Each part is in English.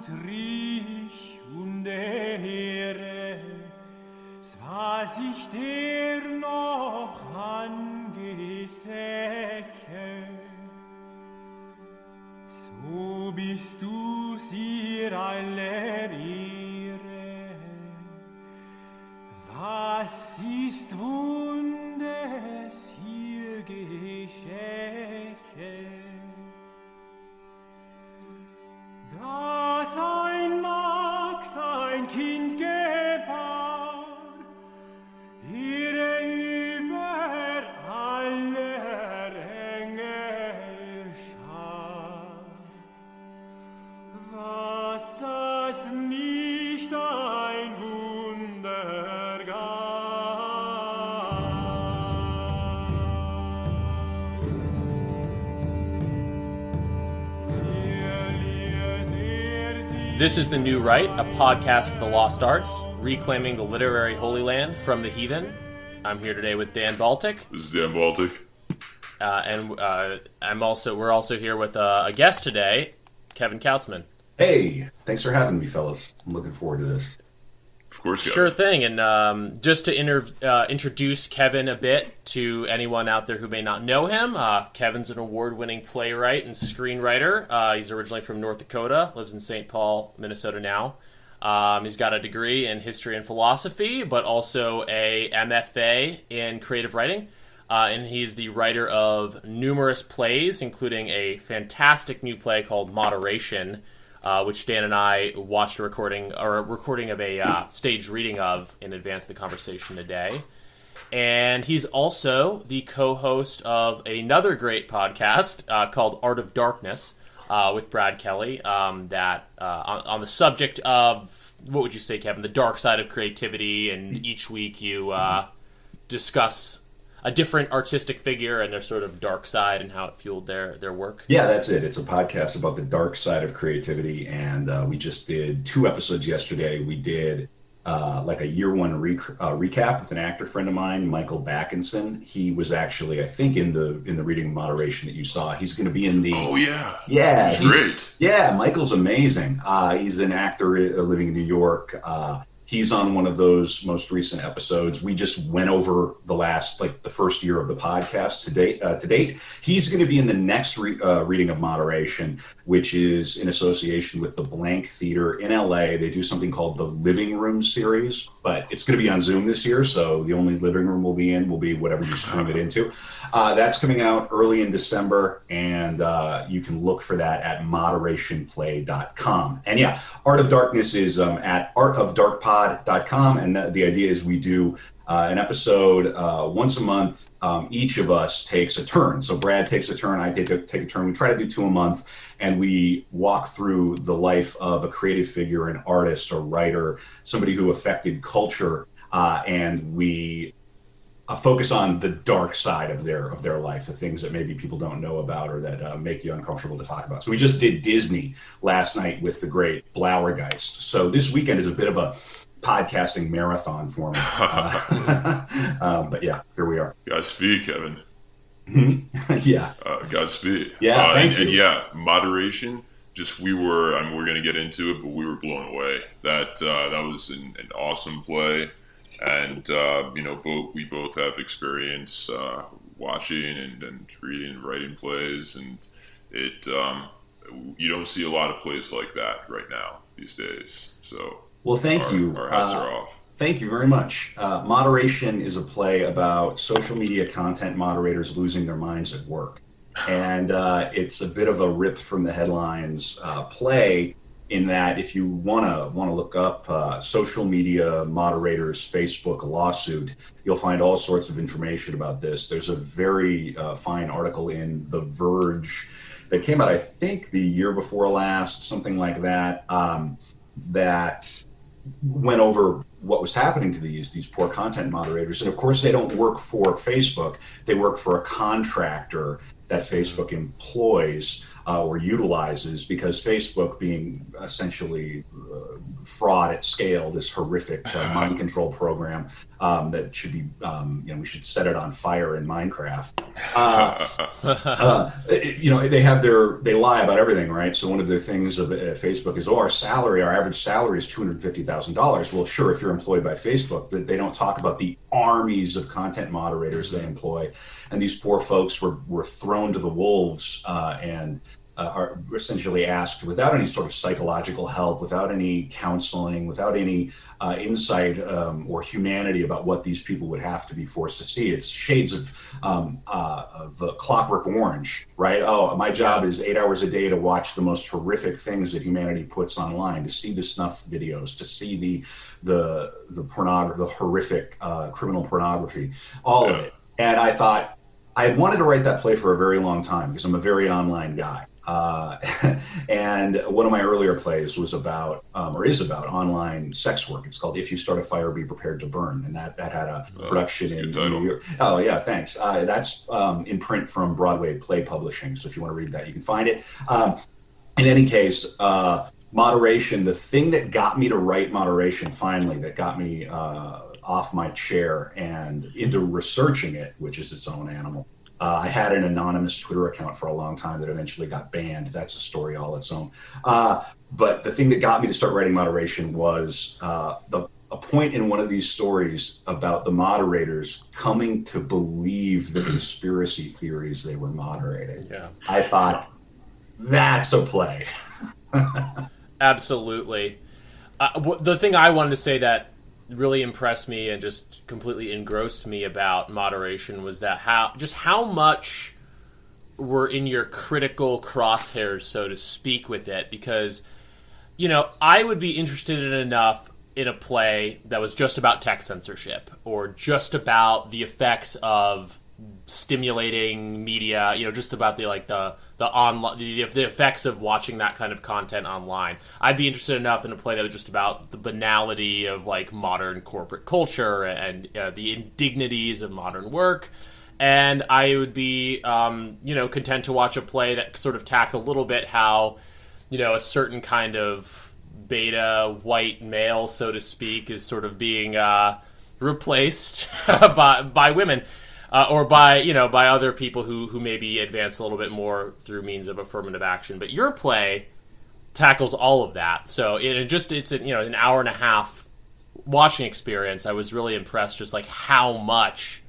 Rich und Ehre, was ich dir noch angesäche, so bist du ihr aller Ehre. Was ist Wundes hier geschehen? Dass ein Magd ein Kind gebar, ihre über aller Engel Schar. Was das nicht ein Wunder gab. This is The New Right, a podcast for the lost arts, reclaiming the literary Holy Land from the heathen. I'm here today with Dan Baltic. This is Dan Baltic. We're also here with a guest today, Kevin Kautzman. Hey, thanks for having me, fellas. I'm looking forward to this. Of course, yeah. Sure thing. And just to introduce Kevin a bit to anyone out there who may not know him, Kevin's an award-winning playwright and screenwriter. He's originally from North Dakota, lives in St. Paul, Minnesota now. He's got a degree in history and philosophy, but also a MFA in creative writing. And he's the writer of numerous plays, including a fantastic new play called Moderation, which Dan and I watched a recording of a staged reading of in advance of the conversation today. And he's also the co-host of another great podcast called Art of Darkness with Brad Kelly, that on the subject of, what would you say, Kevin, the dark side of creativity, and each week you discuss a different artistic figure and their sort of dark side and how it fueled their work. Yeah, that's it. It's a podcast about the dark side of creativity, and we just did 2 episodes yesterday. We did like a year one recap with an actor friend of mine, Michael Backinson. He was actually, I think, in the reading Moderation that you saw. He's going to be in the... Oh, yeah. Yeah. He's great. Yeah, Michael's amazing. He's an actor living in New York. He's on one of those most recent episodes. We just went over the first year of the podcast to date. He's going to be in the next reading of Moderation, which is in association with the Blank Theater in LA. They do something called the Living Room series, but it's going to be on Zoom this year. So the only living room we'll be in will be whatever you stream it into. That's coming out early in December, and you can look for that at moderationplay.com. And yeah, Art of Darkness is at artofdarkpod.com, and the idea is we do an episode once a month. Each of us takes a turn. So Brad takes a turn, I take a turn. We try to do 2 a month, and we walk through the life of a creative figure, an artist, a writer, somebody who affected culture, and we focus on the dark side of their life, the things that maybe people don't know about or that make you uncomfortable to talk about. So we just did Disney last night with the great Blauergeist. So this weekend is a bit of a podcasting marathon for me. But yeah, here we are. Godspeed, Kevin. Yeah. Godspeed. Yeah, thank you. And yeah, Moderation. We're going to get into it, but we were blown away. That was an awesome play. And, we both have experience watching and reading and writing plays. And it you don't see a lot of plays like that right now these days. So, well, thank you. Our hats are off. Thank you very much. Moderation is a play about social media content moderators losing their minds at work. And it's a bit of a rip from the headlines play, in that if you want to look up social media moderators Facebook lawsuit, you'll find all sorts of information about this. There's a very fine article in The Verge that came out, I think, the year before last, something like that, that went over what was happening to these poor content moderators. And of course, they don't work for Facebook. They work for a contractor that Facebook employs or utilizes, because Facebook, being essentially fraud at scale, this horrific mind control program that should be, we should set it on fire in Minecraft. They lie about everything, right? So one of the things of Facebook is, our average salary is $250,000. Well, sure, if you're employed by Facebook, but they don't talk about the armies of content moderators they employ. And these poor folks were thrown to the wolves and are essentially asked, without any sort of psychological help, without any counseling, without any insight or humanity about what these people would have to be forced to see. It's shades of Clockwork Orange, right? Oh, my job is 8 hours a day to watch the most horrific things that humanity puts online, to see the snuff videos, to see the horrific criminal pornography, all of it. And I thought, I had wanted to write that play for a very long time, because I'm a very online guy. And one of my earlier plays was about, is about online sex work. It's called If You Start a Fire, Be Prepared to Burn. And that had a production in New York. Oh, yeah, thanks. That's in print from Broadway Play Publishing. So if you want to read that, you can find it. In any case, moderation, the thing that got me to write moderation finally, that got me off my chair and into researching it, which is its own animal. I had an anonymous Twitter account for a long time that eventually got banned. That's a story all its own. But the thing that got me to start writing moderation was a point in one of these stories about the moderators coming to believe the conspiracy theories they were moderating. Yeah. I thought, that's a play. Absolutely. The thing I wanted to say that really impressed me and just completely engrossed me about moderation was that how much were in your critical crosshairs, so to speak, with it. Because, I would be interested enough in a play that was just about tech censorship, or just about the effects of stimulating media, just about the online, the effects of watching that kind of content online. I'd be interested enough in a play that was just about the banality of modern corporate culture and the indignities of modern work. And I would be, content to watch a play that sort of tackled a little bit how, a certain kind of beta white male, so to speak, is sort of being replaced by women. Or by other people who maybe advance a little bit more through means of affirmative action. But your play tackles all of that. So it's an hour and a half watching experience. I was really impressed just how much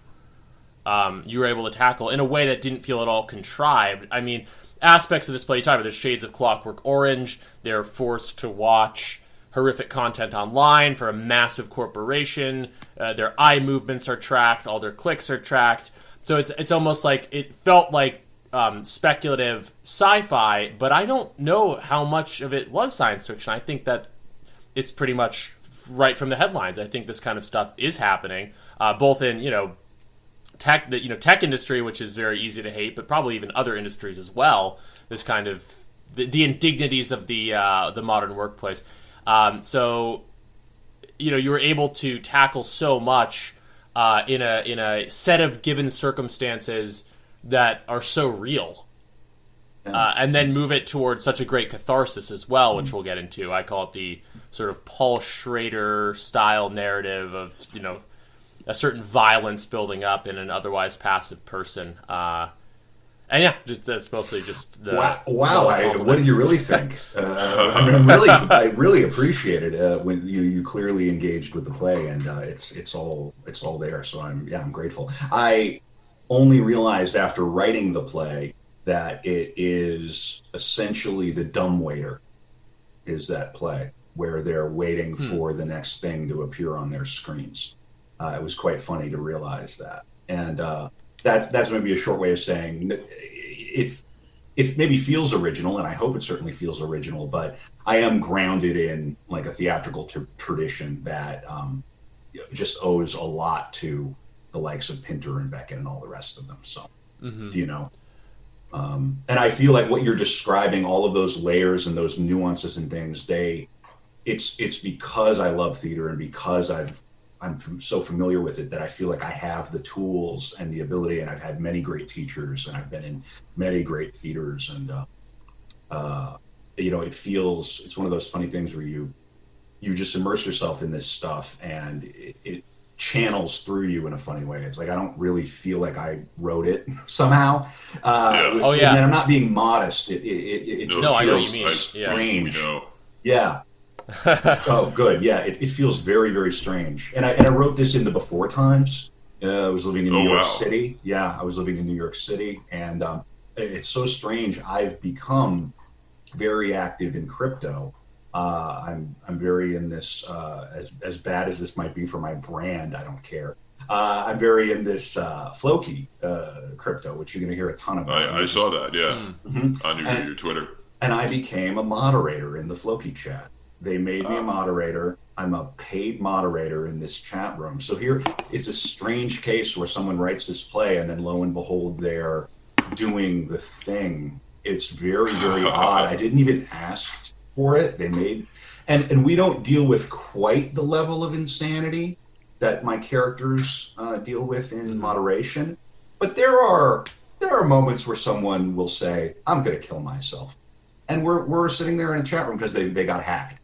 you were able to tackle in a way that didn't feel at all contrived. I mean, aspects of this play you talk about, there's shades of Clockwork Orange. They're forced to watch horrific content online for a massive corporation. Their eye movements are tracked, all their clicks are tracked. So it's almost like it felt like speculative sci-fi, but I don't know how much of it was science fiction. I think that it's pretty much right from the headlines. I think this kind of stuff is happening, both in tech, tech industry, which is very easy to hate, but probably even other industries as well. This kind of the indignities of the modern workplace. So, you were able to tackle so much in a set of given circumstances that are so real, and then move it towards such a great catharsis as well, which we'll get into. I call it the sort of Paul Schrader style narrative of a certain violence building up in an otherwise passive person. And yeah, that's mostly just the... Wow. What do you really think? I really appreciate it when you clearly engaged with the play, and it's all there. So I'm grateful. I only realized after writing the play that it is essentially the dumbwaiter is that play where they're waiting for the next thing to appear on their screens. It was quite funny to realize that, and that's maybe a short way of saying it maybe feels original, and I hope it certainly feels original, but I am grounded in a theatrical tradition that just owes a lot to the likes of Pinter and Beckett and all the rest of them. So, and I feel like what you're describing, all of those layers and those nuances and things, it's because I love theater and because I'm so familiar with it that I feel like I have the tools and the ability, and I've had many great teachers and I've been in many great theaters, and it's one of those funny things where you just immerse yourself in this stuff and it channels through you in a funny way. It's like I don't really feel like I wrote it somehow. Oh yeah, and I'm not being modest. It just feels strange. Yeah. Oh, good. Yeah, it feels very, very strange. And I wrote this in the before times. I was living in New York City. Yeah, I was living in New York City, and it's so strange. I've become very active in crypto. I'm very in this. As bad as this might be for my brand, I don't care. I'm very in this Floki crypto, which you're going to hear a ton about. I saw that, yeah, on your Twitter. And I became a moderator in the Floki chat. They made me a moderator. I'm a paid moderator in this chat room. So here is a strange case where someone writes this play and then lo and behold, they're doing the thing. It's very, very odd. I didn't even ask for it. They made, and we don't deal with quite the level of insanity that my characters deal with in moderation. But there are moments where someone will say, I'm going to kill myself. And we're sitting there in a chat room because they got hacked.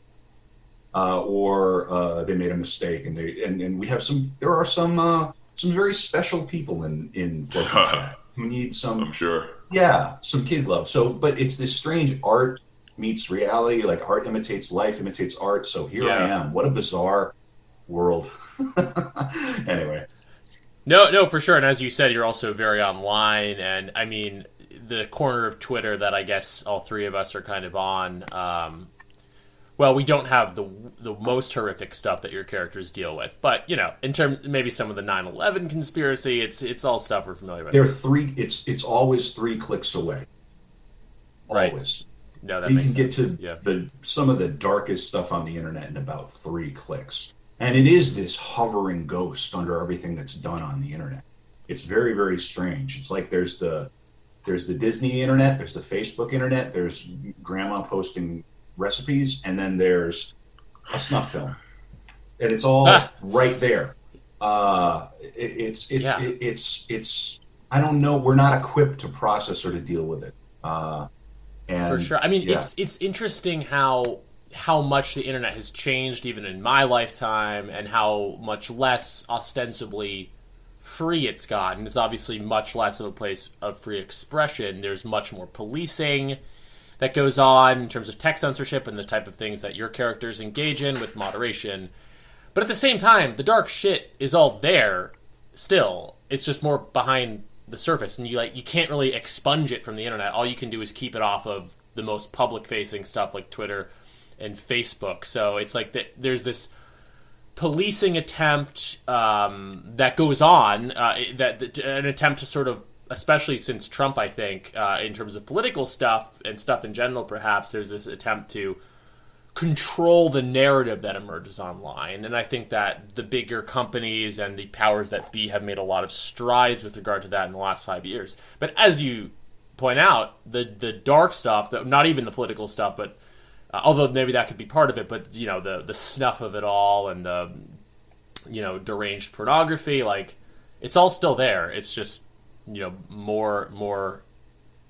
Or they made a mistake, and we have there are some very special people in Floki chat who need some. I'm sure. Yeah, some kid love. So, but it's this strange art meets reality. Like art imitates life, imitates art. So here I am. What a bizarre world. Anyway. No, for sure. And as you said, you're also very online, and I mean, the corner of Twitter that I guess all three of us are kind of on. Well, we don't have the most horrific stuff that your characters deal with, but in terms maybe some of the 9/11 conspiracy, it's all stuff we're familiar with. There are three. It's always 3 clicks away. Right. Always. No, that you makes can sense. get to some of the darkest stuff on the internet in about 3 clicks, and it is this hovering ghost under everything that's done on the internet. It's very, very strange. It's like there's the Disney internet, there's the Facebook internet, there's grandma posting recipes, and then there's a snuff film, and it's all right there. It's I don't know. We're not equipped to process or to deal with it. And for sure. I mean, it's interesting how much the internet has changed even in my lifetime, and how much less ostensibly free it's gotten. It's obviously much less of a place of free expression. There's much more policing that goes on in terms of text censorship and the type of things that your characters engage in with moderation. But at the same time, the dark shit is all there still. It's just more behind the surface, and you can't really expunge it from the internet. All you can do is keep it off of the most public-facing stuff like Twitter and Facebook. So it's like there's this policing attempt that goes on, an attempt to sort of, especially since Trump, I think, in terms of political stuff and stuff in general, perhaps, there's this attempt to control the narrative that emerges online. And I think that the bigger companies and the powers that be have made a lot of strides with regard to that in the last 5 years. But as you point out, the dark stuff, not even the political stuff, but although maybe that could be part of it, but the snuff of it all and the deranged pornography, like, it's all still there. It's just more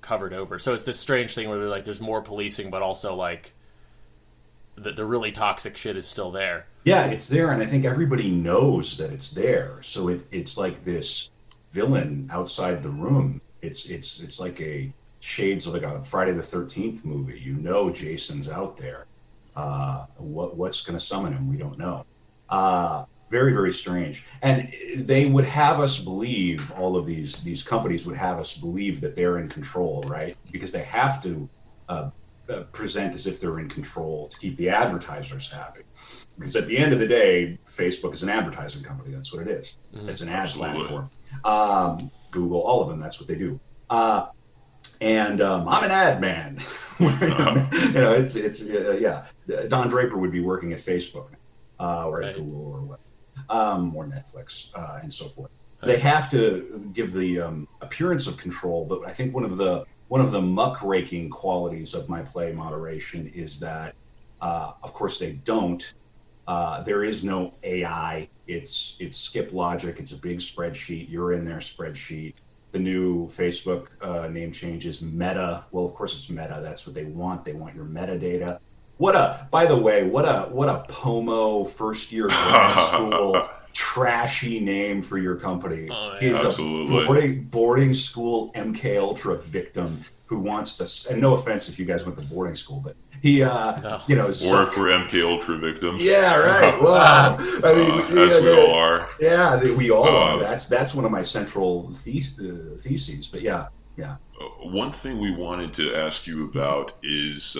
covered over. So it's this strange thing where there's more policing, but also like the really toxic shit is still there. Yeah, it's there, and I think everybody knows that it's there. So it's like this villain outside the room. It's like a shades of like a Friday the 13th movie. Jason's out there. What's going to summon him? We don't know. Very, very strange. And they would have us believe, all of these companies would have us believe that they're in control, right? Because they have to present as if they're in control to keep the advertisers happy. Because at the end of the day, Facebook is an advertising company. That's what it is. Mm-hmm. It's an ad platform. Google, all of them, that's what they do. And I'm an ad man. Don Draper would be working at Facebook or at Google or what. Or Netflix, and so forth. They have to give the appearance of control, but I think one of the muckraking qualities of my play moderation is that Of course, they don't. There is no AI. It's skip logic. It's a big spreadsheet. You're in their spreadsheet. The new Facebook name change is Meta. Well, of course it's Meta. That's what they want. They want your metadata. By the way, what a POMO first year grad school trashy name for your company. Oh, He's absolutely. a boarding school MK Ultra victim who wants to, and no offense if you guys went to boarding school, but he, No. you know, Or for MK Ultra victims. yeah, right. Well, I mean, as we all are. yeah, we all are. That's one of my central theses. But yeah. One thing we wanted to ask you about is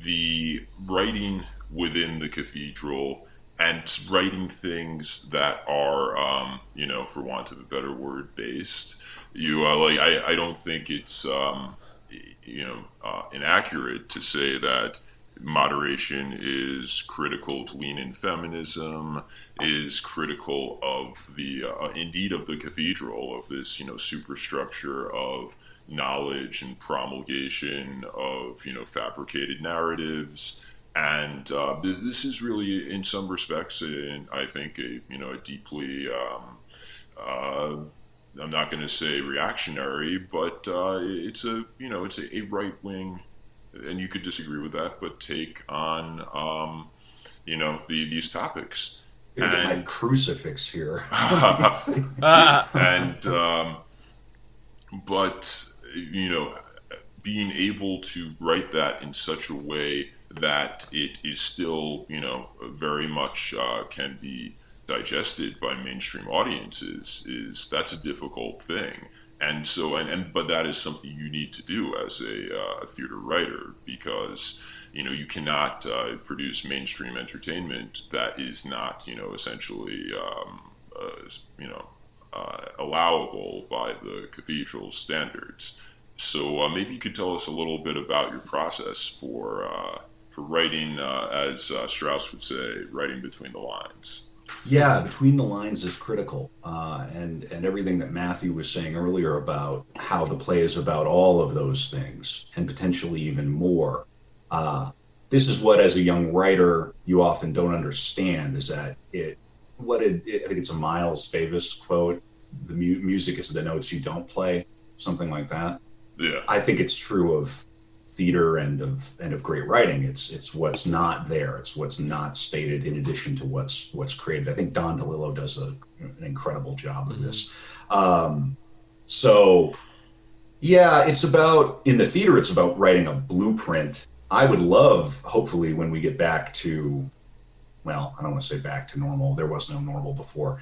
the writing within the cathedral and writing things that are, for want of a better word, based. I don't think it's, inaccurate to say that moderation is critical of lean-in feminism, is critical of the, indeed, of the cathedral, of this, superstructure of knowledge and promulgation of, fabricated narratives. And this is really, in some respects, I think, a deeply, I'm not going to say reactionary, but it's a right wing, and you could disagree with that, but take on, these topics. Get my crucifix here. But being able to write that in such a way that it is still, very much can be digested by mainstream audiences that's a difficult thing. And so, but that is something you need to do as a theater writer, because you cannot produce mainstream entertainment that is not essentially allowable by the cathedral's standards. So maybe you could tell us a little bit about your process for writing, as Strauss would say, writing between the lines. Yeah, between the lines is critical, and everything that Matthew was saying earlier about how the play is about all of those things and potentially even more. This is what, as a young writer, you often don't understand, is that I think it's a Miles Davis quote: "The music is the notes you don't play," something like that. Yeah, I think it's true of theater and of great writing. It's what's not there. It's what's not stated in addition to what's created. I think Don DeLillo does an incredible job of this. So yeah, it's about, in the theater, it's about writing a blueprint. I would love, hopefully, when we get back to, well, I don't want to say back to normal. There was no normal before.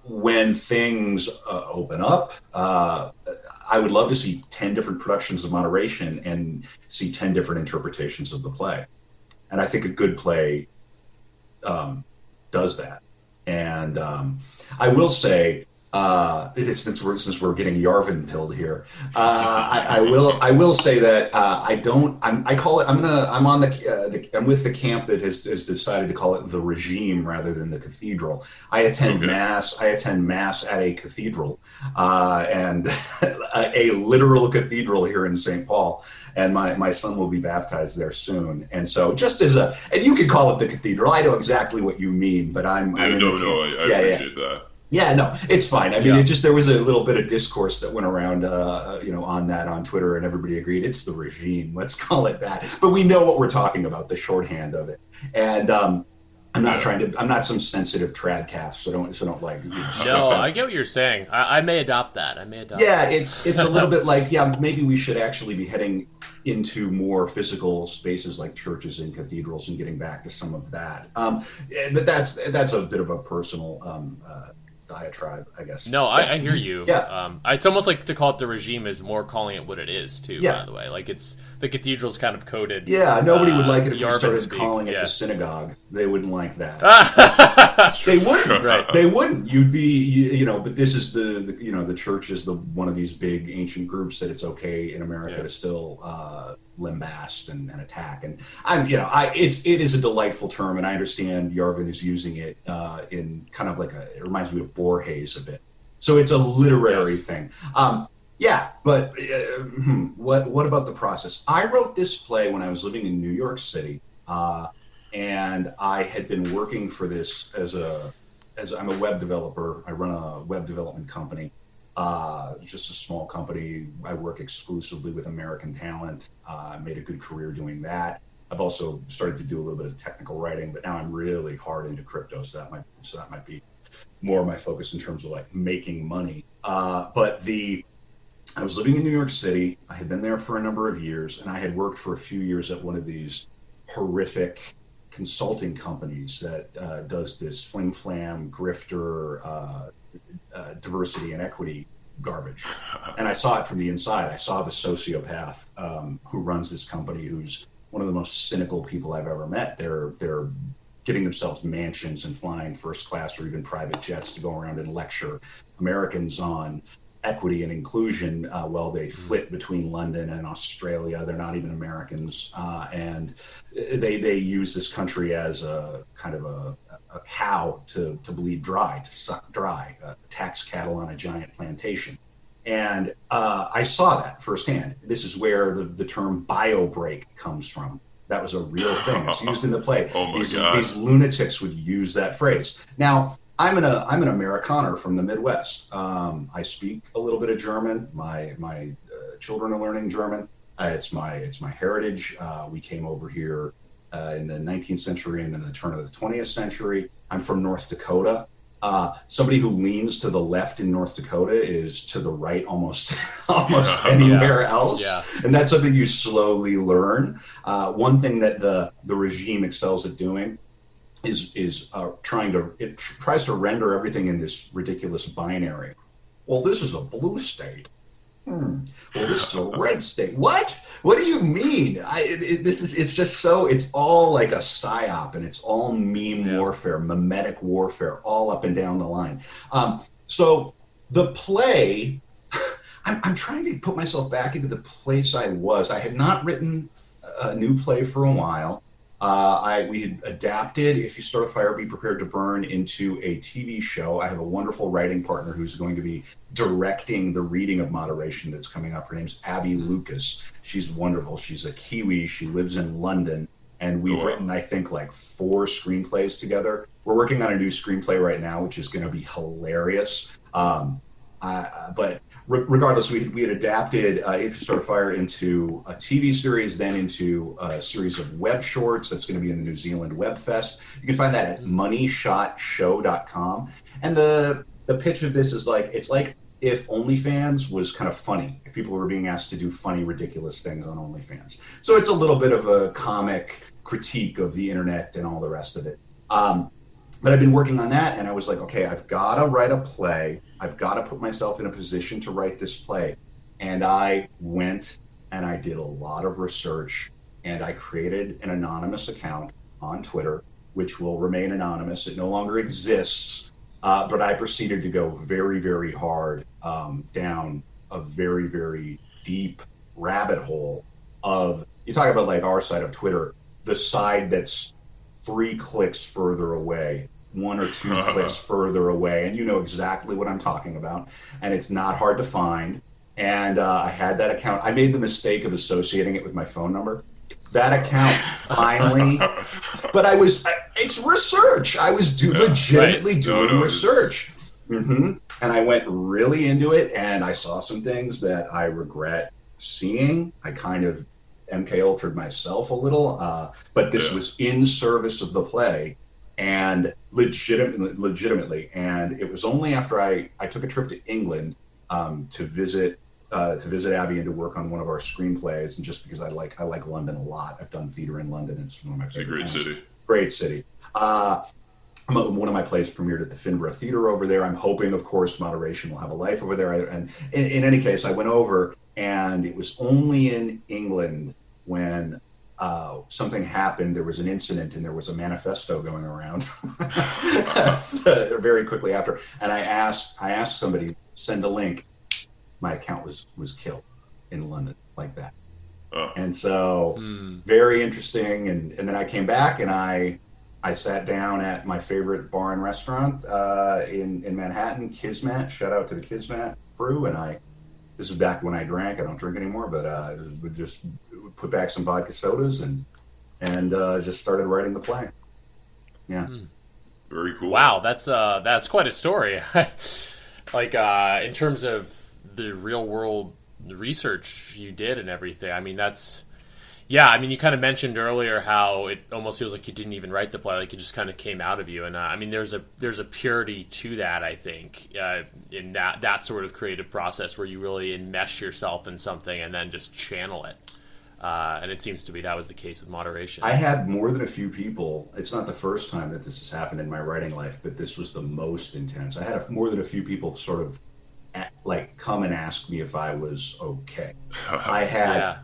When things open up, I would love to see 10 different productions of moderation and see 10 different interpretations of the play. And I think a good play does that. And I will say, since we're getting Yarvin pilled here, I will say that I'm with the camp that has decided to call it the regime rather than the cathedral. I attend mass at a cathedral, and a literal cathedral here in St. Paul. And my son will be baptized there soon. And so, just as and you could call it the cathedral. I know exactly what you mean, but I appreciate that. Yeah, no, it's fine. I mean, there was a little bit of discourse that went around, on Twitter, and everybody agreed it's the regime. Let's call it that. But we know what we're talking about, the shorthand of it. And I'm not some sensitive trad calf, so don't like. No, I get what you're saying. I may adopt that. Yeah, it's a little bit like, maybe we should actually be heading into more physical spaces like churches and cathedrals and getting back to some of that. But that's a bit of a personal diatribe, I guess. No, I hear you. Yeah. It's almost like to call it the regime is more calling it what it is too. Yeah. By the way, like it's the cathedral's kind of coded. Yeah, nobody would like it if we Yarvin started speak. calling it the synagogue. They wouldn't like that. They wouldn't. Right. They wouldn't. You'd be, but this is the church is one of these big ancient groups that it's okay in America to still lambast and attack. And it is a delightful term, and I understand Yarvin is using it in kind of like it reminds me of Borges a bit. So it's a literary thing. Yeah, but what about the process? I wrote this play when I was living in New York City, and I had been working for this as I'm a web developer. I run a web development company. It's just a small company. I work exclusively with American talent. I made a good career doing that. I've also started to do a little bit of technical writing, but now I'm really hard into crypto, so that might be more of my focus in terms of like making money. I was living in New York City. I had been there for a number of years, and I had worked for a few years at one of these horrific consulting companies that does this flim flam, grifter, diversity and equity garbage. And I saw it from the inside. I saw the sociopath who runs this company, who's one of the most cynical people I've ever met. They're getting themselves mansions and flying first class or even private jets to go around and lecture Americans on equity and inclusion while they flit between London and Australia. They're not even Americans. And they use this country as a kind of a cow to bleed dry, to suck dry, tax cattle on a giant plantation. And I saw that firsthand. This is where the term bio break comes from. That was a real thing. It's used in the play. Oh my God. These lunatics would use that phrase. Now, I'm an Amerikaner from the Midwest. I speak a little bit of German. My children are learning German. It's my heritage. We came over here in the 19th century and then the turn of the 20th century. I'm from North Dakota. Somebody who leans to the left in North Dakota is to the right almost anywhere else. Yeah. And that's something you slowly learn. One thing that the regime excels at doing is tries to render everything in this ridiculous binary. Well, this is a blue state. Well, this is a red state. What? What do you mean? It's all like a psyop, and it's all meme warfare, mimetic warfare, all up and down the line. So the play, I'm trying to put myself back into the place I was. I had not written a new play for a while. We had adapted If You Start a Fire, Be Prepared to Burn into a TV show. I have a wonderful writing partner who's going to be directing the reading of Moderation that's coming up. Her name's Abby Lucas. She's wonderful. She's a Kiwi. She lives in London. And we've written, I think, like 4 screenplays together. We're working on a new screenplay right now, which is going to be hilarious. But regardless, we had adapted If You Start a Fire into a TV series, then into a series of web shorts that's going to be in the New Zealand Web Fest. You can find that at moneyshotshow.com. And the pitch of this is it's like if OnlyFans was kind of funny, if people were being asked to do funny, ridiculous things on OnlyFans. So it's a little bit of a comic critique of the internet and all the rest of it. But I've been working on that, and I was like, okay, I've got to write a play. I've got to put myself in a position to write this play. And I went and I did a lot of research, and I created an anonymous account on Twitter, which will remain anonymous. It no longer exists, but I proceeded to go very, very hard down a very, very deep rabbit hole of, you talk about like our side of Twitter, the side that's 3 clicks further away, 1 or 2 clicks further away, and you know exactly what I'm talking about, and it's not hard to find. And I had that account. I made the mistake of associating it with my phone number. That account finally, but it's research. I was legitimately doing research. Mm-hmm. And I went really into it, and I saw some things that I regret seeing. I kind of MK Ultra'd myself a little, but this was in service of the play, and legitimately. And it was only after I took a trip to England to visit Abby and to work on one of our screenplays, and just because I like London a lot. I've done theater in London. It's one of my favorite towns. Great city. One of my plays premiered at the Finborough Theater over there. I'm hoping, of course, Moderation will have a life over there. And in any case, I went over, and it was only in England when something happened. There was an incident, and there was a manifesto going around very quickly after. And I asked somebody, send a link. My account was killed in London like that. Oh. And so very interesting. And then I came back, and I sat down at my favorite bar and restaurant in Manhattan, Kismet. Shout out to the Kismet crew. And I this is back when I drank. I don't drink anymore, but would just put back some vodka sodas and just started writing the play. Yeah. Very cool. Wow, that's quite a story. Like in terms of the real world research you did and everything. I mean, you kind of mentioned earlier how it almost feels like you didn't even write the play, like it just kind of came out of you. And I mean, there's a purity to that, I think, in that sort of creative process where you really enmesh yourself in something and then just channel it. And it seems to be that was the case with Moderation. I had more than a few people. It's not the first time that this has happened in my writing life, but this was the most intense. I had more than a few people sort of come and ask me if I was okay. I had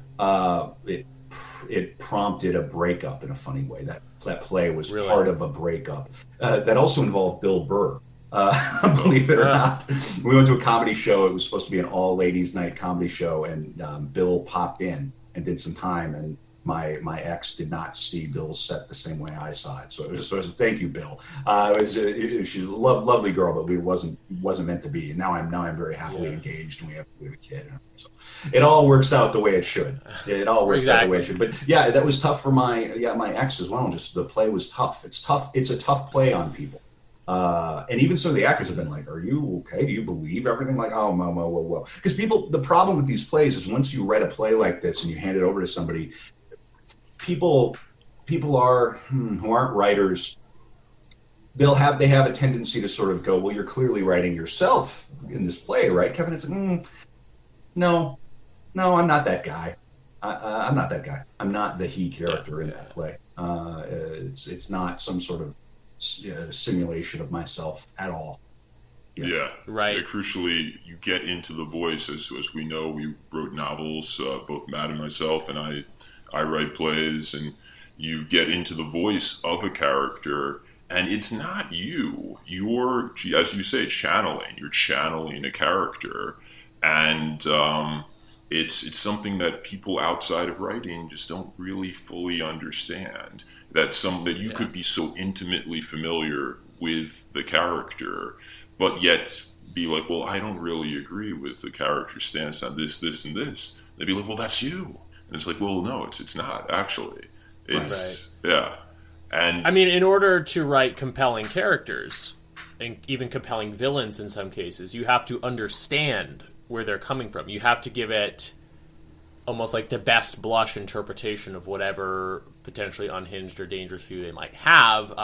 it prompted a breakup in a funny way. That play was really part of a breakup that also involved Bill Burr. Believe it or not, we went to a comedy show. It was supposed to be an all ladies night comedy show, and Bill popped in and did some time, and my ex did not see Bill's set the same way I saw it. So it was thank you, Bill. She's a lovely girl, but it wasn't meant to be. And now I'm very happily engaged, and we have a kid. So it all works out the way it should. It all works out the way it should. But yeah, that was tough for my ex as well. Just the play was tough. It's tough. It's a tough play on people. And even some of the actors have been like, "Are you okay? Do you believe everything?" Like, "Oh, whoa." Because the problem with these plays is once you write a play like this and you hand it over to somebody, people are who aren't writers. They have a tendency to sort of go, "Well, you're clearly writing yourself in this play, right, Kevin?" It's like, no, I'm not that guy. I'm not that guy. I'm not the he character in that play. It's not some sort of simulation of myself at all. Right. Yeah, crucially, you get into the voice. As we know, we wrote novels, both Matt and myself, and I write plays, and you get into the voice of a character, and it's not you. You're, as you say, channeling. You're channeling a character, and it's something that people outside of writing just don't really fully understand. That you could be so intimately familiar with the character, but yet be like, well, I don't really agree with the character's stance on this, and this. They'd be like, well, that's you. And it's like, well, no, it's not actually. It's yeah. And I mean, in order to write compelling characters and even compelling villains in some cases, you have to understand where they're coming from. You have to give it almost like the best blush interpretation of whatever potentially unhinged or dangerous view they might have,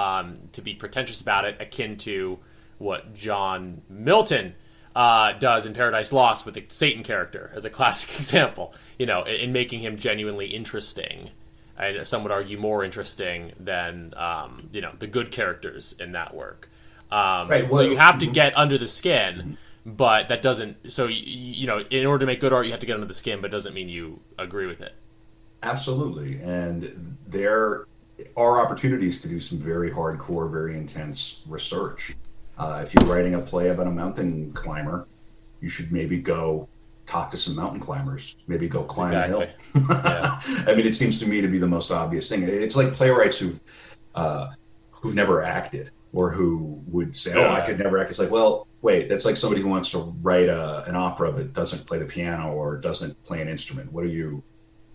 to be pretentious about it, akin to what John Milton does in Paradise Lost with the Satan character as a classic example, in making him genuinely interesting. And some would argue more interesting than, the good characters in that work. So you have to get under the skin, but that doesn't, so, in order to make good art, you have to get under the skin, but it doesn't mean you agree with it. Absolutely. And there are opportunities to do some very hardcore, very intense research. If you're writing a play about a mountain climber, you should maybe go talk to some mountain climbers, maybe go climb a hill. Yeah. I mean, it seems to me to be the most obvious thing. It's like playwrights who've never acted, or who would say, "Oh, I could never act." It's like, well, wait, that's like somebody who wants to write an opera but doesn't play the piano or doesn't play an instrument. What are you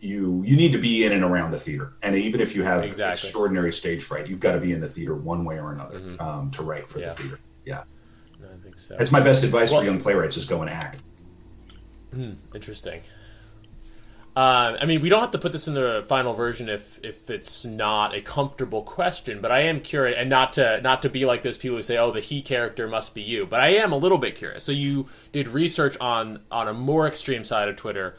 need to be in and around the theater. And even if you have extraordinary stage fright, you've got to be in the theater one way or another to write for the theater. Yeah. I think so. That's my best advice for young playwrights, is go and act. Interesting. I mean, we don't have to put this in the final version if it's not a comfortable question, but I am curious, and not to be like those people who say, "Oh, the he character must be you." But I am a little bit curious. So you did research on a more extreme side of Twitter,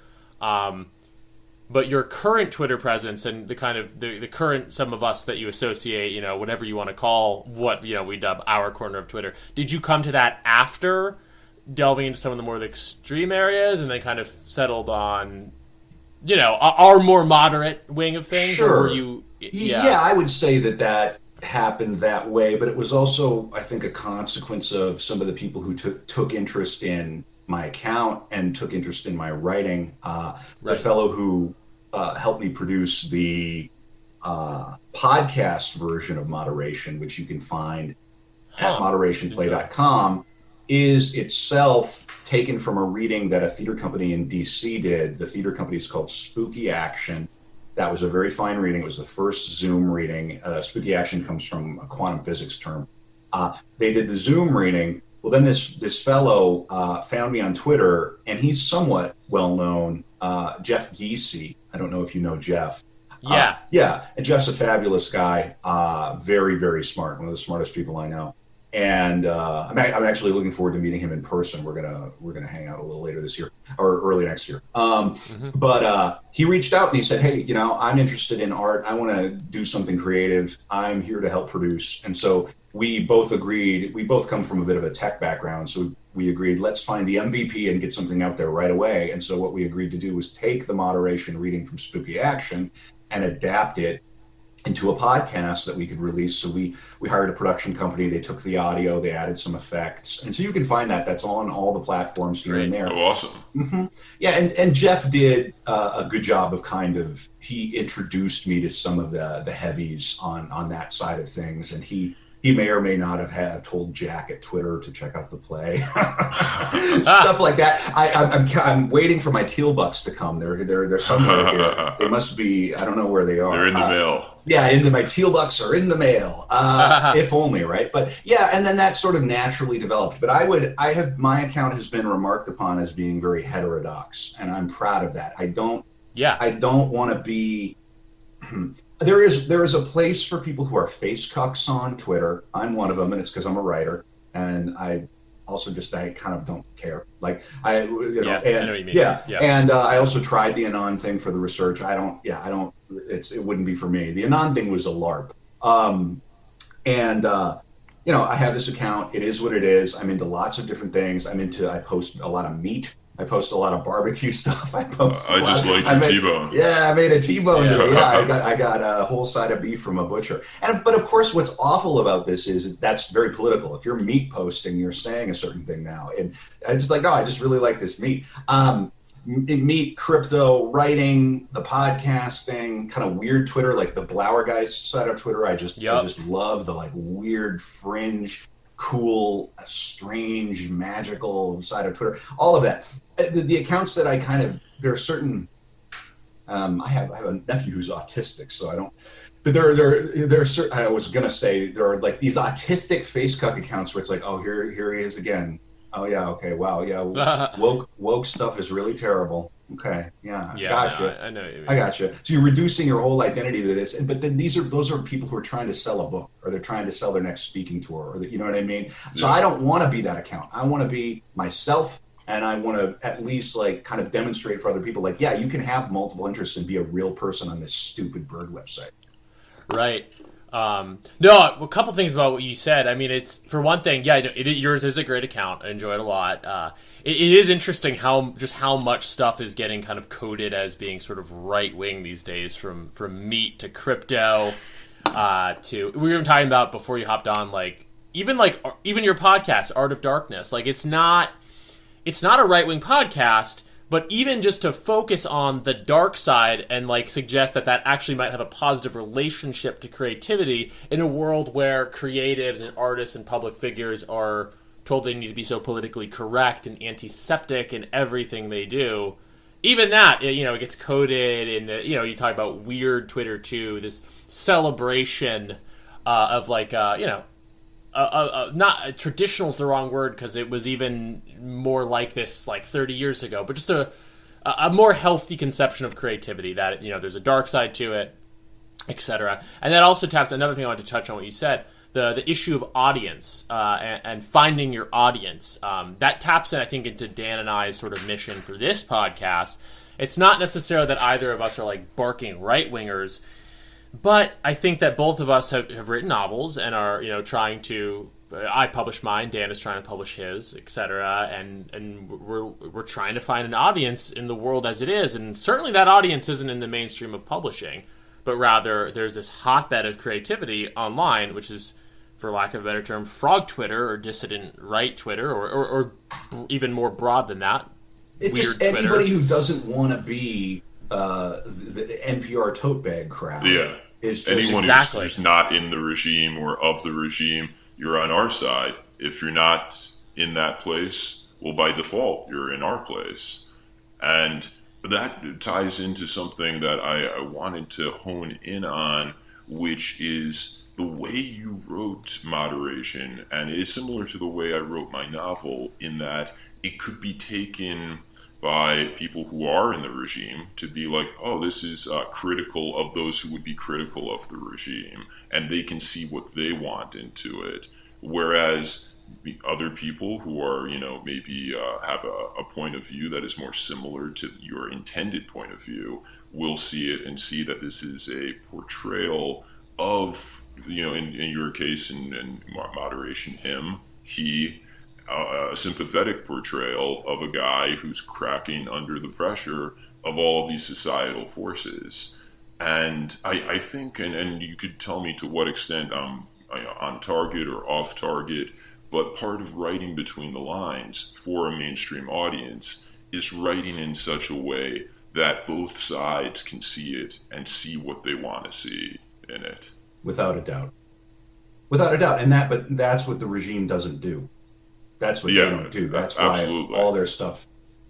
but your current Twitter presence and the kind of the current, some of us that you associate, whatever you want to call what we dub our corner of Twitter. Did you come to that after delving into some of the more extreme areas, and then kind of settled on, our more moderate wing of things? Sure. Or were you, I would say that happened that way, but it was also, I think, a consequence of some of the people who took interest in my account and took interest in my writing. The fellow who helped me produce the podcast version of Moderation, which you can find at moderationplay.com. is itself taken from a reading that a theater company in DC did. The theater company is called Spooky Action. That was a very fine reading. It was the first Zoom reading. Spooky Action comes from a quantum physics term. They did the Zoom reading. Well, then this fellow found me on Twitter, and he's somewhat well known. Jeff Giese. I don't know if you know Jeff. Yeah. Yeah. And Jeff's a fabulous guy. Very, very smart. One of the smartest people I know. And I'm actually looking forward to meeting him in person. We're gonna hang out a little later this year or early next year. But he reached out and he said, "Hey, I'm interested in art. I want to do something creative. I'm here to help produce." And so we both agreed. We both come from a bit of a tech background, so we agreed, let's find the MVP and get something out there right away. And so what we agreed to do was take the moderation reading from Spooky Action and adapt it into a podcast that we could release. So we hired a production company. They took the audio, they added some effects. And so you can find that's on all the platforms here and there. Oh, awesome. Mm-hmm. Yeah, and Jeff did a good job of he introduced me to some of the heavies on that side of things. And he may or may not have told Jack at Twitter to check out the play, stuff like that. I'm waiting for my Teal Bucks to come. They're somewhere here. They must be. I don't know where they are. They're in the mail. Yeah, my Teal Bucks are in the mail. If only, right? But yeah, and then that sort of naturally developed. But my account has been remarked upon as being very heterodox, and I'm proud of that. I don't want to be. There is a place for people who are face cucks on Twitter. I'm one of them, and it's because I'm a writer, and I also I kind of don't care. Like I know what you mean. Yeah. And I also tried the Anon thing for the research. I don't. It wouldn't be for me. The Anon thing was a LARP. I have this account. It is what it is. I'm into lots of different things. I post a lot of meat. I post a lot of barbecue stuff. I just like your T-bone. Yeah, I made a T-bone today. Yeah, I got a whole side of beef from a butcher. But of course, what's awful about this is that's very political. If you're meat posting, you're saying a certain thing now. And I'm just like, no, I just really like this meat. Meat, crypto, writing, the podcasting, kind of weird Twitter, like the Blower Guys side of Twitter. I just love the weird fringe, cool, strange, magical side of Twitter. All of that. The accounts that there are certain. I have a nephew who's autistic, so I don't. But there are certain. I was gonna say there are these autistic face cuck accounts where it's like, oh, here he is again. Oh yeah, okay, wow, yeah. Woke stuff is really terrible. Okay, yeah, gotcha. No, I know what you mean. I gotcha. So you're reducing your whole identity to this, but then those are people who are trying to sell a book, or they're trying to sell their next speaking tour, or you know what I mean. So I don't want to be that account. I want to be myself, and I want to at least kind of demonstrate for other people, you can have multiple interests and be a real person on this stupid bird website. Right. No, a couple things about what you said. I mean, it's for one thing, yours is a great account. I enjoy it a lot. It is interesting how much stuff is getting kind of coded as being sort of right wing these days, from meat to crypto, to we were even talking about before you hopped on, even your podcast, Art of Darkness. It's not a right wing podcast. But even just to focus on the dark side and suggest that actually might have a positive relationship to creativity in a world where creatives and artists and public figures are told they need to be so politically correct and antiseptic in everything they do, even that, it gets coded in the, you talk about weird Twitter too, this celebration of not traditional is the wrong word because it was even more like this 30 years ago, but just a more healthy conception of creativity that there's a dark side to it, etc. And that also taps another thing I wanted to touch on what you said, the issue of audience and finding your audience. That taps in, I think, into Dan and I's sort of mission for this podcast. It's not necessarily that either of us are barking right wingers. But I think that both of us have written novels and are, trying to. I published mine. Dan is trying to publish his, etc. And we're trying to find an audience in the world as it is, and certainly that audience isn't in the mainstream of publishing, but rather there's this hotbed of creativity online, which is, for lack of a better term, frog Twitter or dissident right Twitter, or even more broad than that. It's just anybody who doesn't want to be the NPR tote bag crowd. Yeah. Is just anyone who's not in the regime or of the regime, you're on our side. If you're not in that place, well, by default, you're in our place. And that ties into something that I wanted to hone in on, which is the way you wrote Moderation. And it is similar to the way I wrote my novel, in that it could be taken by people who are in the regime to be like, oh, this is critical of those who would be critical of the regime, and they can see what they want into it. Whereas the other people who are, maybe have a point of view that is more similar to your intended point of view will see it and see that this is a portrayal of, in your case, in Moderation, him, he, a sympathetic portrayal of a guy who's cracking under the pressure of all of these societal forces. And I think, and you could tell me to what extent I'm on target or off target, but part of writing between the lines for a mainstream audience is writing in such a way that both sides can see it and see what they want to see in it. Without a doubt. Without a doubt. But that's what the regime doesn't do. That's what they don't do. That's why absolutely. All their stuff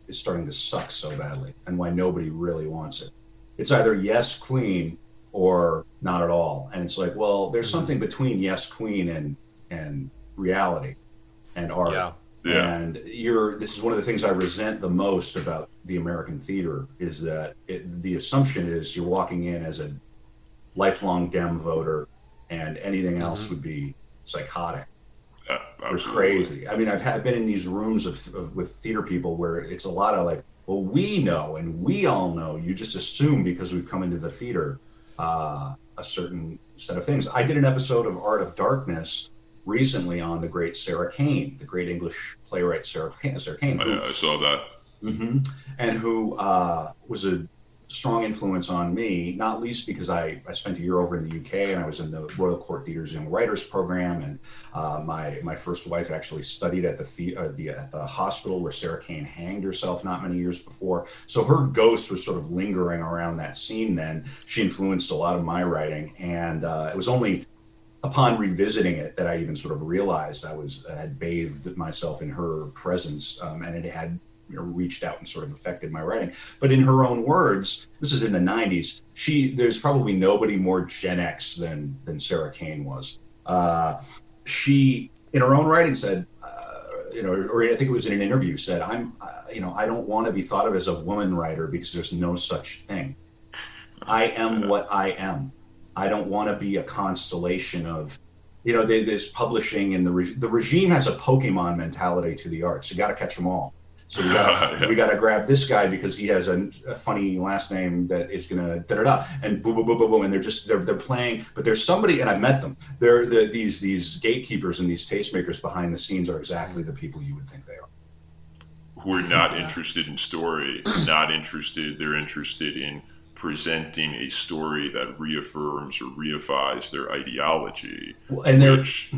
is starting to suck so badly, and why nobody really wants it. It's either yes, Queen, or not at all. And it's like, well, there's something between yes, Queen and reality and art. Yeah. And this is one of the things I resent the most about the American theater, is that the assumption is you're walking in as a lifelong Dem voter, and anything else would be psychotic. Or crazy. I mean, I've been in these rooms with theater people where it's a lot of like, well, we know and we all know. You just assume because we've come into the theater a certain set of things. I did an episode of Art of Darkness recently on the great Sarah Kane, the great English playwright Sarah Kane. I saw that. And who was a strong influence on me, not least because I spent a year over in the UK, and I was in the Royal Court Theatre's Young Writers Program, and my first wife actually studied at the hospital where Sarah Kane hanged herself not many years before. So her ghost was sort of lingering around that scene then. She influenced a lot of my writing, and it was only upon revisiting it that I even sort of realized I had bathed myself in her presence, and it had reached out and sort of affected my writing. But in her own words, this is in the 90s, there's probably nobody more Gen X than Sarah Kane was. She, in her own writing, said, or I think it was in an interview, said, I don't want to be thought of as a woman writer because there's no such thing. I am what I am. I don't want to be a constellation of, this publishing, and the regime has a Pokemon mentality to the arts. You got to catch them all. So we got to grab this guy because he has a funny last name that is gonna da-da-da, and boom, boom, boom, boom, boom, and they're playing. But there's somebody, and I met them. These gatekeepers and these tastemakers behind the scenes are exactly the people you would think they are. Who are not interested in story, they're interested in presenting a story that reaffirms or reifies their ideology, which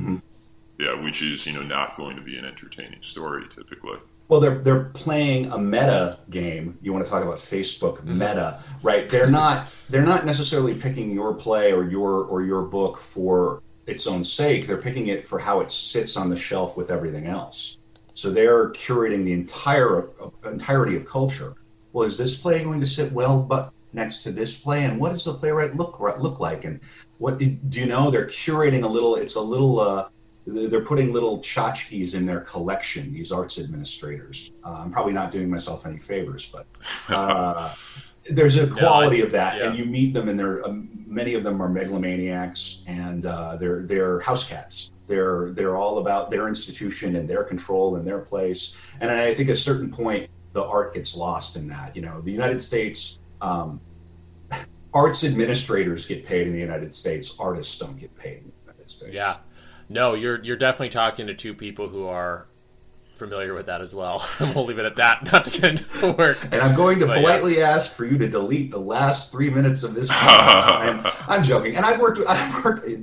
is not going to be an entertaining story typically. Well, they're playing a meta game. You want to talk about Facebook meta, right? They're not necessarily picking your play or your book for its own sake. They're picking it for how it sits on the shelf with everything else. So they're curating the entirety of culture. Well, is this play going to sit well but next to this play? And what does the playwright look like? And what do you know? They're curating a little. It's a little. They're putting little tchotchkes in their collection, these arts administrators. I'm probably not doing myself any favors, but there's a quality of that, and you meet them, and many of them are megalomaniacs, and they're house cats. They're all about their institution and their control and their place. And I think at a certain point, the art gets lost in that. The United States, arts administrators get paid in the United States. Artists don't get paid in the United States. Yeah. No, you're definitely talking to two people who are familiar with that as well. We'll leave it at that, not to get into work. And I'm going to politely ask for you to delete the last 3 minutes of this podcast. I'm joking. And I've worked.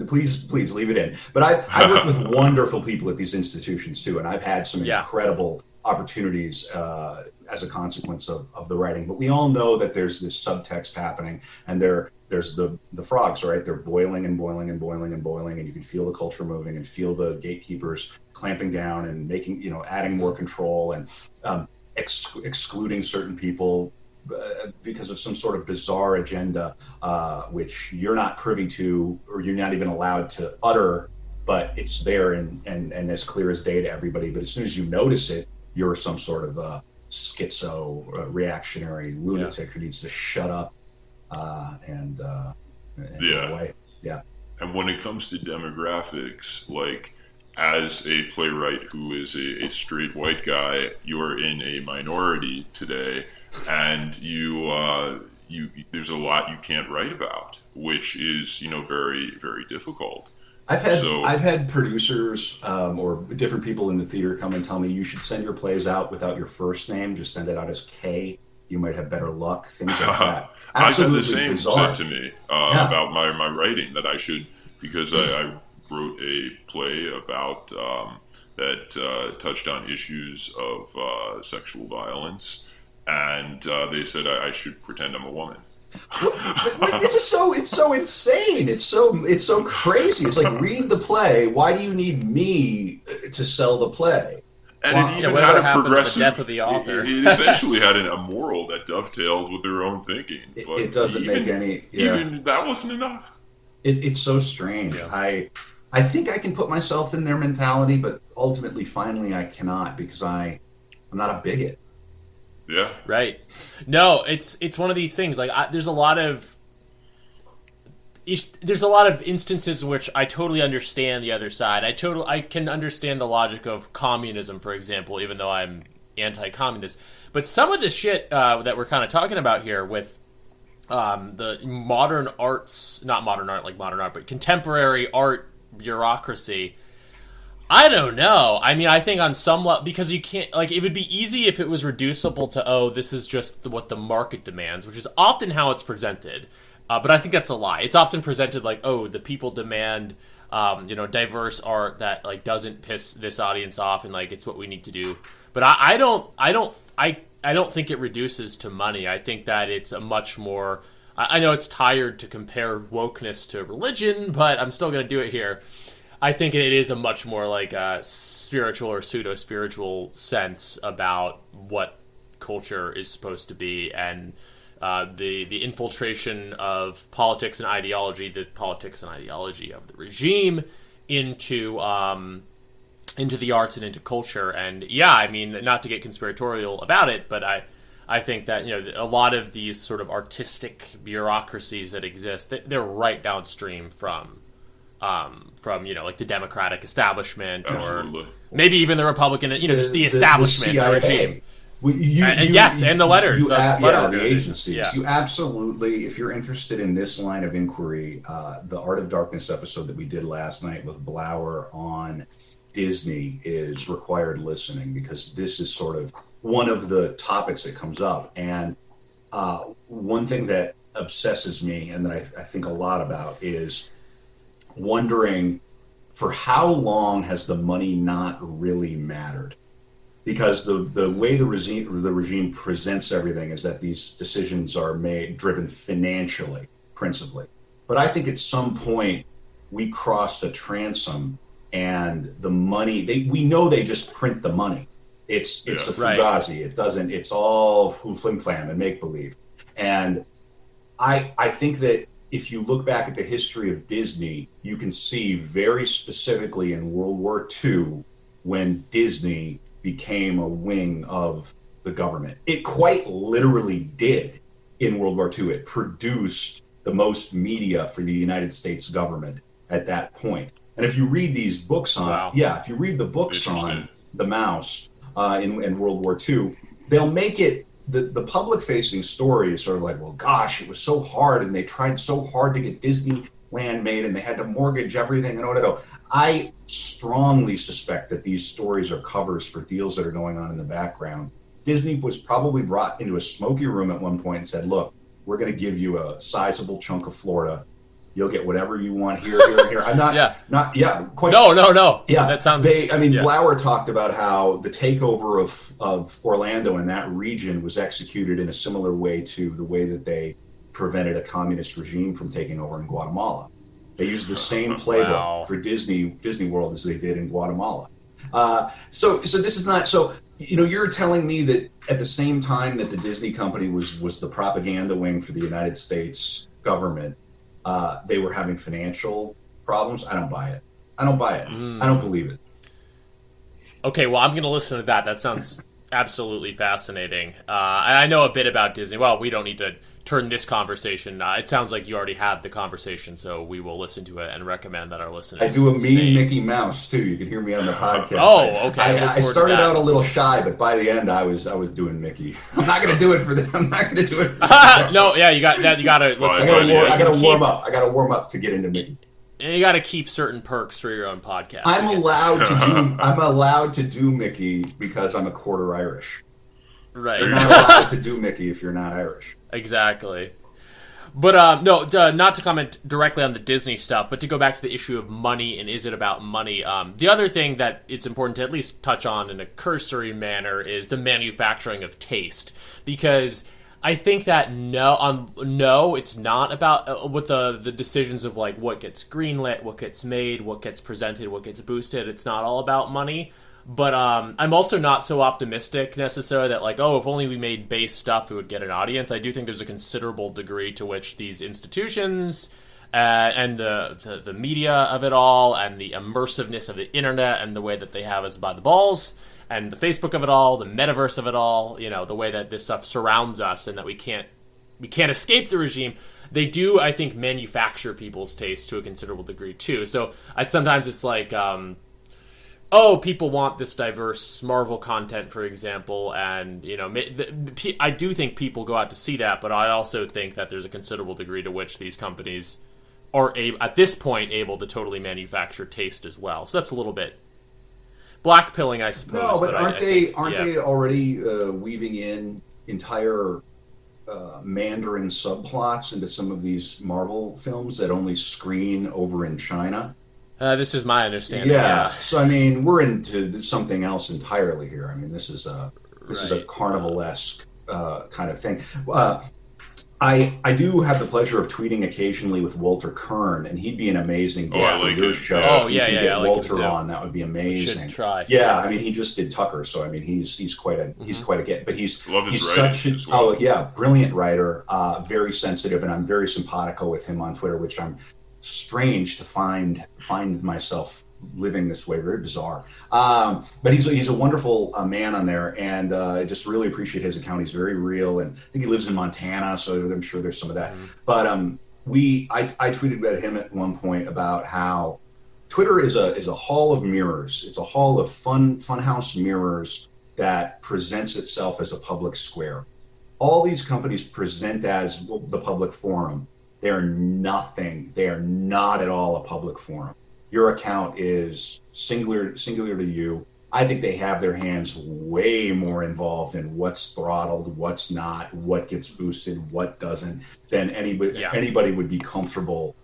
Please leave it in. But I've worked with wonderful people at these institutions too, and I've had some incredible opportunities as a consequence of the writing. But we all know that there's this subtext happening, and there's the frogs, right? They're boiling and boiling and boiling and boiling, and you can feel the culture moving and feel the gatekeepers clamping down and making, adding more control and excluding certain people because of some sort of bizarre agenda, which you're not privy to, or you're not even allowed to utter, but it's there and as clear as day to everybody. But as soon as you notice it, you're some sort of schizo, reactionary lunatic who needs to shut up and go away. Yeah. And when it comes to demographics, like, as a playwright who is a straight white guy, you're in a minority today, and you there's a lot you can't write about, which is very, very difficult. I've had producers or different people in the theater come and tell me you should send your plays out without your first name. Just send it out as K. You might have better luck. Things like that. Absolutely I've had the same bizarre. said to me about my writing, that I should, because I wrote a play about that touched on issues of sexual violence, and they said I should pretend I'm a woman. This is it's so insane. It's so crazy. It's like, read the play. Why do you need me to sell the play? And it even had a progressive. The death of the author. It essentially had a moral that dovetailed with their own thinking. But it doesn't make any. Yeah. Even that wasn't enough. It's so strange. Yeah. I think I can put myself in their mentality, but ultimately, finally, I cannot, because I'm not a bigot. Yeah. Right. No, it's one of these things. Like, there's a lot of instances in which I totally understand the other side. I can understand the logic of communism, for example, even though I'm anti-communist. But some of the shit that we're kind of talking about here with the modern arts, not modern art like modern art, but contemporary art bureaucracy, I don't know. I mean, I think on some level, because you can't, like, it would be easy if it was reducible to, this is just what the market demands, which is often how it's presented. But I think that's a lie. It's often presented like, the people demand, diverse art that, like, doesn't piss this audience off, and, like, it's what we need to do. But I don't think it reduces to money. I think that it's a much more, I know it's tired to compare wokeness to religion, but I'm still going to do it here. I think it is a much more like a spiritual or pseudo-spiritual sense about what culture is supposed to be, and the infiltration of politics and ideology, the politics and ideology of the regime into the arts and into culture. And yeah, I mean, not to get conspiratorial about it, but I think that, a lot of these sort of artistic bureaucracies that exist, they're right downstream from like the Democratic establishment. Absolutely. Or maybe even the Republican, just the establishment, the regime. And the letter. The agencies. Yeah. You absolutely, if you're interested in this line of inquiry, the Art of Darkness episode that we did last night with Blauer on Disney is required listening, because this is sort of one of the topics that comes up. And one thing that obsesses me, and that I think a lot about, is wondering, for how long has the money not really mattered? Because the way the regime presents everything is that these decisions are driven financially, principally. But I think at some point we crossed a transom, and the money, we know they just print the money. It's a fugazi. Right. It's all flim flam and make believe. And I think that if you look back at the history of Disney, you can see very specifically in World War II, when Disney became a wing of the government. It quite literally did in World War II. It produced the most media for the United States government at that point. And if you read these books if you read the books on the mouse in World War II, they'll make it, the public-facing story is sort of like, well, gosh, it was so hard, and they tried so hard to get Disneyland made, and they had to mortgage everything, and I strongly suspect that these stories are covers for deals that are going on in the background. Disney was probably brought into a smoky room at one point and said, look, we're going to give you a sizable chunk of Florida. You'll get whatever you want here, here, and here. I'm not, quite. No. Yeah, that sounds. Blauer talked about how the takeover of Orlando and that region was executed in a similar way to the way that they prevented a communist regime from taking over in Guatemala. They used the same playbook for Disney World as they did in Guatemala. So this is not so. You're telling me that at the same time that the Disney company was the propaganda wing for the United States government, they were having financial problems. I don't buy it. I don't believe it. Okay, well, I'm going to listen to that. That sounds absolutely fascinating. I know a bit about Disney. Well, we don't need to turn this conversation. It sounds like you already had the conversation, so we will listen to it and recommend that our listeners. I do a mean Mickey Mouse too. You can hear me on the podcast. Oh, okay. I started out a little shy, but by the end, I was doing Mickey. I'm not going to do it for them. I'm not going to do it. No, yeah, you got that. You got to listen. I got to warm up. I got to warm up to get into Mickey. And you got to keep certain perks for your own podcast. I'm allowed to do Mickey because I'm a quarter Irish. Right. You're not allowed to do Mickey if you're not Irish. Exactly. But not to comment directly on the Disney stuff, but to go back to the issue of money and is it about money? The other thing that it's important to at least touch on in a cursory manner is the manufacturing of taste, because I think that it's not about with the decisions of like what gets greenlit, what gets made, what gets presented, what gets boosted. It's not all about money. But I'm also not so optimistic necessarily that like, if only we made base stuff, it would get an audience. I do think there's a considerable degree to which these institutions and the media of it all and the immersiveness of the internet and the way that they have us by the balls and the Facebook of it all, the metaverse of it all, the way that this stuff surrounds us and that we can't escape the regime. They do, I think, manufacture people's tastes to a considerable degree too. So sometimes it's like, people want this diverse Marvel content, for example, and, I do think people go out to see that, but I also think that there's a considerable degree to which these companies are, at this point, able to totally manufacture taste as well. So that's a little bit blackpilling, I suppose. No, but aren't they already weaving in entire Mandarin subplots into some of these Marvel films that only screen over in China? This is my understanding. Yeah. So we're into something else entirely here. This is a carnival-esque kind of thing. I do have the pleasure of tweeting occasionally with Walter Kern, and he'd be an amazing guest for your show. If you could get Walter on, that would be amazing. We should try. Yeah, he just did Tucker, so he's quite a get. But he's such brilliant writer, very sensitive, and I'm very simpatico with him on Twitter, which I'm strange to find myself living this way, very bizarre. But he's a wonderful man on there, and I just really appreciate his account. He's very real, and I think he lives in Montana, so I'm sure there's some of that. But I tweeted at him at one point about how Twitter is a hall of mirrors. It's a hall of funhouse mirrors that presents itself as a public square. All these companies present as the public forum. They are nothing. They are not at all a public forum. Your account is singular to you. I think they have their hands way more involved in what's throttled, what's not, what gets boosted, what doesn't, than anybody would be comfortable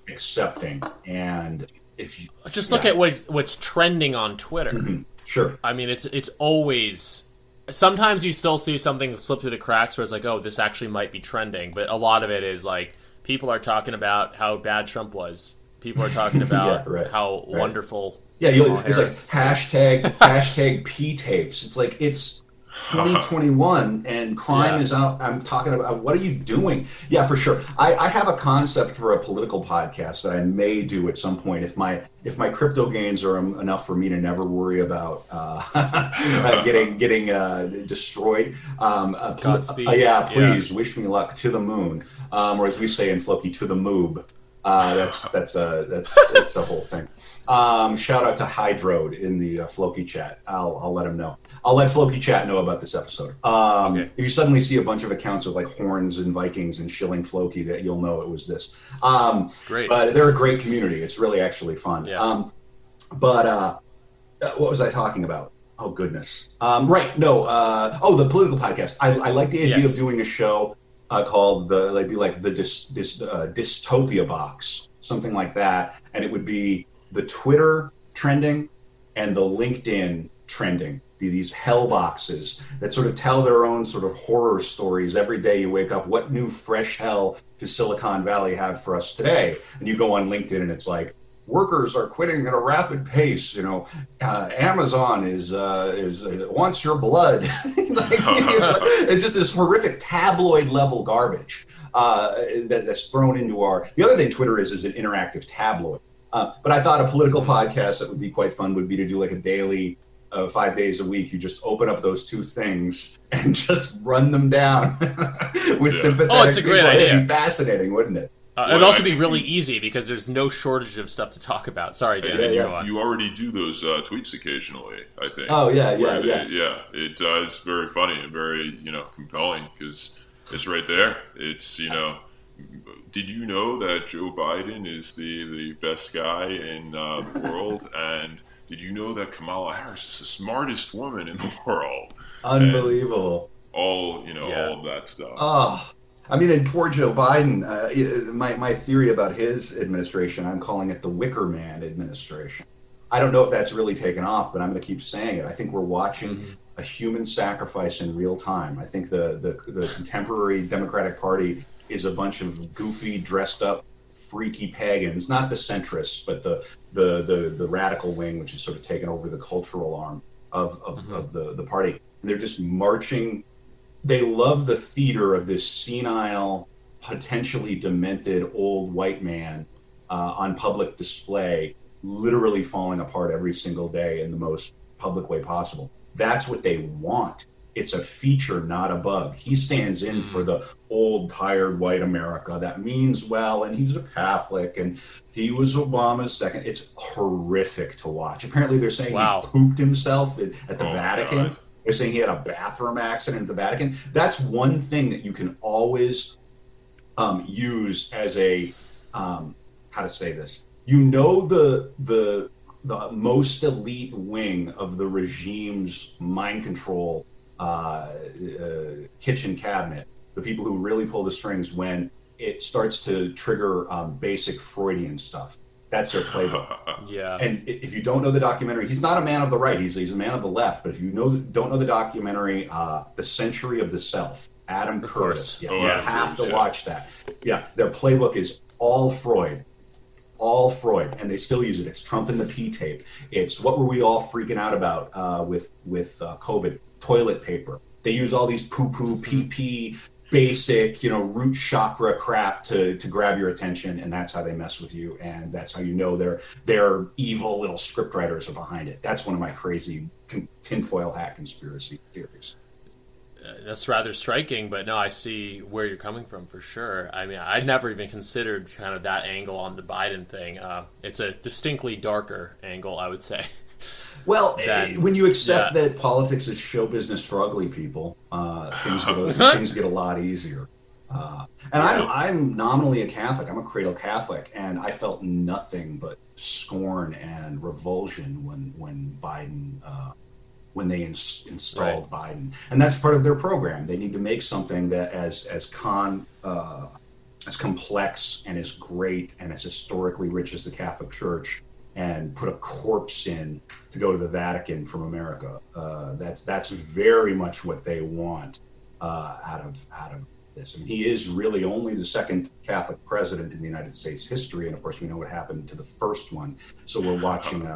accepting. And if you just look at what's trending on Twitter. Mm-hmm. Sure. It's always. Sometimes you still see something slip through the cracks where it's like, this actually might be trending. But a lot of it is like, people are talking about how bad Trump was. People are talking about how wonderful. Yeah, it's like hashtag P tapes. It's like, it's 2021 and crime is out. I'm talking about, what are you doing? Yeah, for sure. I have a concept for a political podcast that I may do at some point if my crypto gains are enough for me to never worry about getting destroyed. Godspeed. Please wish me luck to the moon, or as we say in Floki, to the moob. That's the whole thing. Shout out to Hydrode in the Floki chat. I'll let him know. I'll let Floki chat know about this episode. If you suddenly see a bunch of accounts with like horns and Vikings and shilling Floki, that you'll know it was this. Great. But they're a great community. It's really actually fun. Yeah. What was I talking about? Oh goodness. The political podcast. I like the idea of doing a show called it'd be like the dystopia box, something like that, and it would be the Twitter trending and the LinkedIn trending. These hell boxes that sort of tell their own sort of horror stories. Every day you wake up, what new fresh hell does Silicon Valley have for us today? And you go on LinkedIn and it's like, workers are quitting at a rapid pace. Amazon is wants your blood. It's just this horrific tabloid level garbage that's thrown into our. The other thing Twitter is an interactive tabloid. But I thought a political podcast that would be quite fun would be to do like a daily. 5 days a week, you just open up those two things and just run them down with sympathetic. Oh, it's a great idea. It'd be fascinating, wouldn't it? It'd also be really easy because there's no shortage of stuff to talk about. Sorry, Dan. You already do those tweets occasionally, I think. Oh, yeah. It is very funny and very, compelling because it's right there. It's, did you know that Joe Biden is the best guy in the world? And did you know that Kamala Harris is the smartest woman in the world? Unbelievable. And all of that stuff. Oh, I mean, and poor Joe Biden, my theory about his administration, I'm calling it the Wicker Man administration. I don't know if that's really taken off, but I'm going to keep saying it. I think we're watching a human sacrifice in real time. I think the contemporary Democratic Party is a bunch of goofy, dressed up, freaky pagans, not the centrists, but the radical wing, which has sort of taken over the cultural arm of the party. And they're just marching. They love the theater of this senile, potentially demented old white man on public display, literally falling apart every single day in the most public way possible. That's what they want. It's a feature, not a bug. He stands in for the old, tired white America that means well, and he's a Catholic, and he was Obama's second. It's horrific to watch. Apparently, they're saying he pooped himself at the Vatican. God. They're saying he had a bathroom accident at the Vatican. That's one thing that you can always use as a how to say this. The most elite wing of the regime's mind control kitchen cabinet, the people who really pull the strings when it starts to trigger basic Freudian stuff. That's their playbook. Yeah. And if you don't know the documentary, he's not a man of the right. He's a man of the left. But if you don't know the documentary, The Century of the Self, Adam Curtis, you have to watch that. Yeah, their playbook is all Freud. And they still use it. It's Trump and the P tape. It's what were we all freaking out about with COVID? Toilet paper. They use all these poo-poo, pee-pee, basic, root chakra crap to grab your attention, and that's how they mess with you, and that's how you know they're evil little scriptwriters are behind it. That's one of my crazy tinfoil hat conspiracy theories. That's rather striking, but no, I see where you're coming from for sure. I mean, I'd never even considered kind of that angle on the Biden thing. It's a distinctly darker angle, I would say. Well, when you accept that politics is show business for ugly people, things get a lot easier. I'm nominally a Catholic. I'm a cradle Catholic, and I felt nothing but scorn and revulsion when Biden, when they installed Biden, and that's part of their program. They need to make something that as complex and as great and as historically rich as the Catholic Church, and put a corpse in to go to the Vatican from America. That's very much what they want out of this. I mean, he is really only the second Catholic president in the United States history, and of course we know what happened to the first one. So we're watching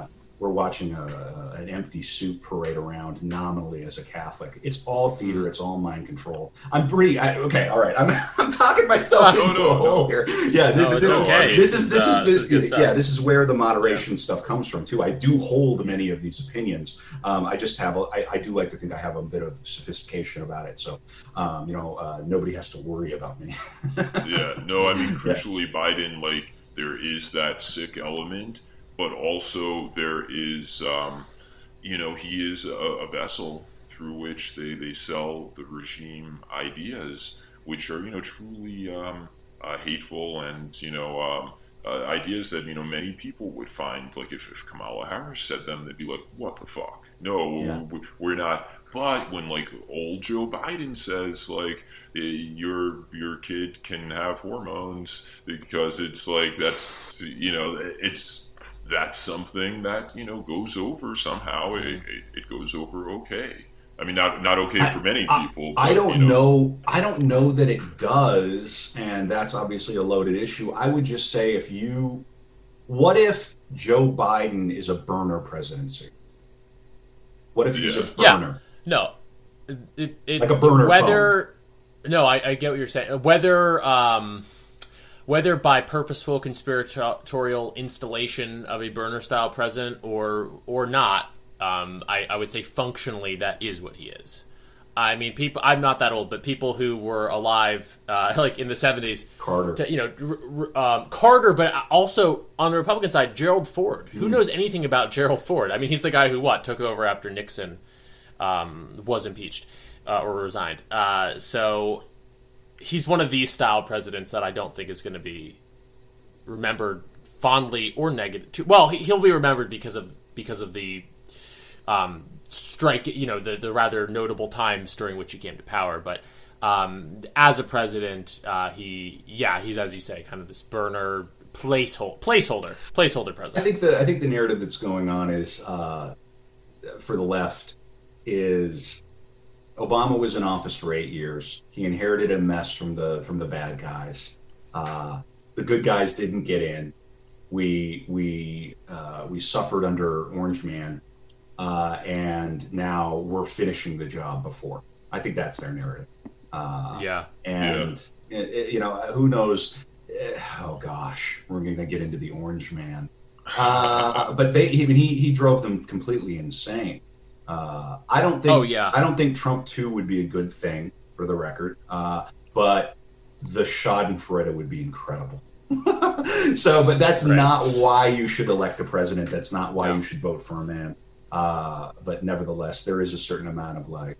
an empty suit parade around nominally as a Catholic. It's all theater. It's all mind control. I'm talking myself into a hole here. Yeah, this is where the moderation stuff comes from too. I do hold many of these opinions. I just have I do like to think I have a bit of sophistication about it. So nobody has to worry about me. Yeah, no, I mean crucially, Biden, like there is that sick element. But also there is, he is a vessel through which they sell the regime ideas, which are, truly hateful and, ideas that many people would find, like if Kamala Harris said them, they'd be like, "What the fuck? No, we're not." But when like old Joe Biden says like your kid can have hormones because it's like that's something that goes over somehow. It goes over okay. I mean, not okay for many people. I don't know. I don't know that it does, and that's obviously a loaded issue. I would just say, what if Joe Biden is a burner presidency? What if he's a burner? Yeah. No, like a burner phone. No, I get what you're saying. Whether by purposeful conspiratorial installation of a burner-style president or not. I would say functionally that is what he is. I mean, people. I'm not that old, but people who were alive, like in the 70s, Carter. Carter, but also on the Republican side, Gerald Ford. Who knows anything about Gerald Ford? I mean, he's the guy who took over after Nixon was impeached or resigned. So he's one of these style presidents that I don't think is going to be remembered fondly or negative. Well, he'll be remembered because of the strike, the rather notable times during which he came to power. But as a president, he's, as you say, kind of this burner placeholder president. I think the narrative that's going on is for the left is Obama was in office for 8 years. He inherited a mess from the bad guys. The good guys didn't get in. We suffered under Orange Man. And now we're finishing the job before. I think that's their narrative. Who knows? Oh gosh, we're going to get into the Orange Man. But he drove them completely insane. I don't think Trump 2 would be a good thing, for the record. But the Schadenfreude would be incredible. But that's not why you should elect a president. That's not why you should vote for a man. But nevertheless, there is a certain amount of like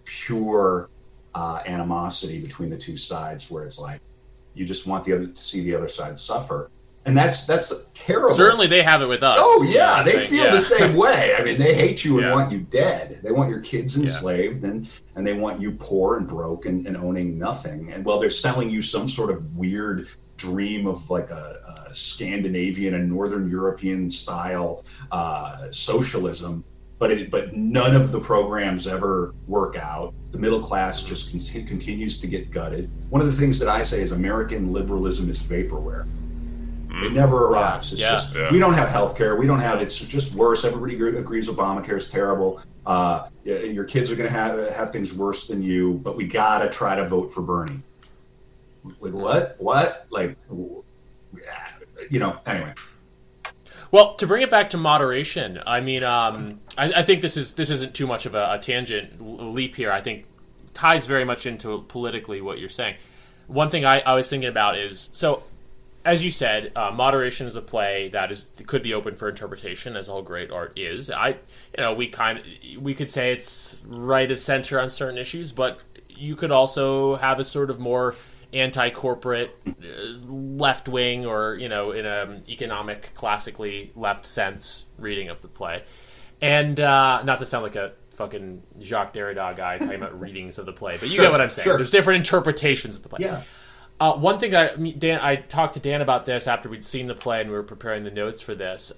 pure animosity between the two sides, where it's like you just want to see the other side suffer, and that's terrible. Certainly, they have it with us. Oh yeah, they feel the same way. I mean, they hate you and want you dead. They want your kids enslaved, and they want you poor and broke and owning nothing. And they're selling you some sort of weird dream of like a Scandinavian and Northern European style socialism, but none of the programs ever work out. The middle class just continues to get gutted. One of the things that I say is American liberalism is vaporware. It never arrives. It's just we don't have health care. We don't have. It's just worse. Everybody agrees Obamacare is terrible. Your kids are going to have things worse than you, but we gotta try to vote for Bernie. Like what? Like, anyway. Well, to bring it back to moderation, I mean, I think this isn't too much of a tangent leap here. I think ties very much into politically what you're saying. One thing I was thinking about is, so as you said, moderation is a play that could be open for interpretation, as all great art is. We could say it's right of center on certain issues, but you could also have a sort of more anti-corporate, left-wing, or in an economic, classically left sense reading of the play. And not to sound like a fucking Jacques Derrida guy talking about readings of the play, but you get what I'm saying. Sure. There's different interpretations of the play. Yeah. One thing I talked to Dan about this after we'd seen the play and we were preparing the notes for this.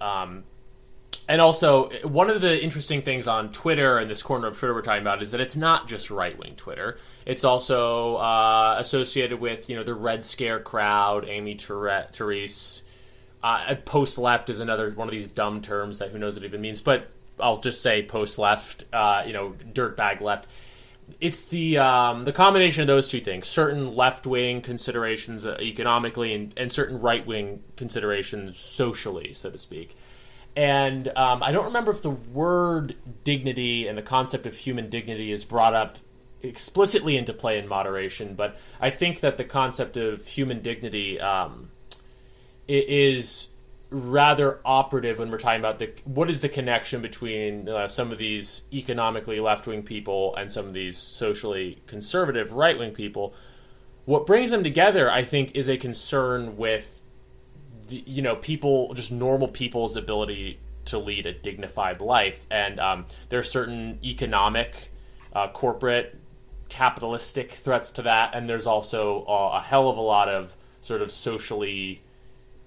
And also, one of the interesting things on Twitter, and this corner of Twitter we're talking about, is that it's not just right-wing Twitter. It's also associated with, the Red Scare crowd, Amy Therese. Post-left is another one of these dumb terms that who knows what it even means. But I'll just say post-left, dirtbag left. It's the combination of those two things, certain left-wing considerations economically and certain right-wing considerations socially, so to speak. And I don't remember if the word dignity and the concept of human dignity is brought up explicitly into play in moderation, but I think that the concept of human dignity is rather operative when we're talking about what is the connection between some of these economically left-wing people and some of these socially conservative right-wing people. What brings them together, I think, is a concern with people, just normal people's ability to lead a dignified life. And there are certain economic, corporate, capitalistic threats to that, and there's also a hell of a lot of sort of socially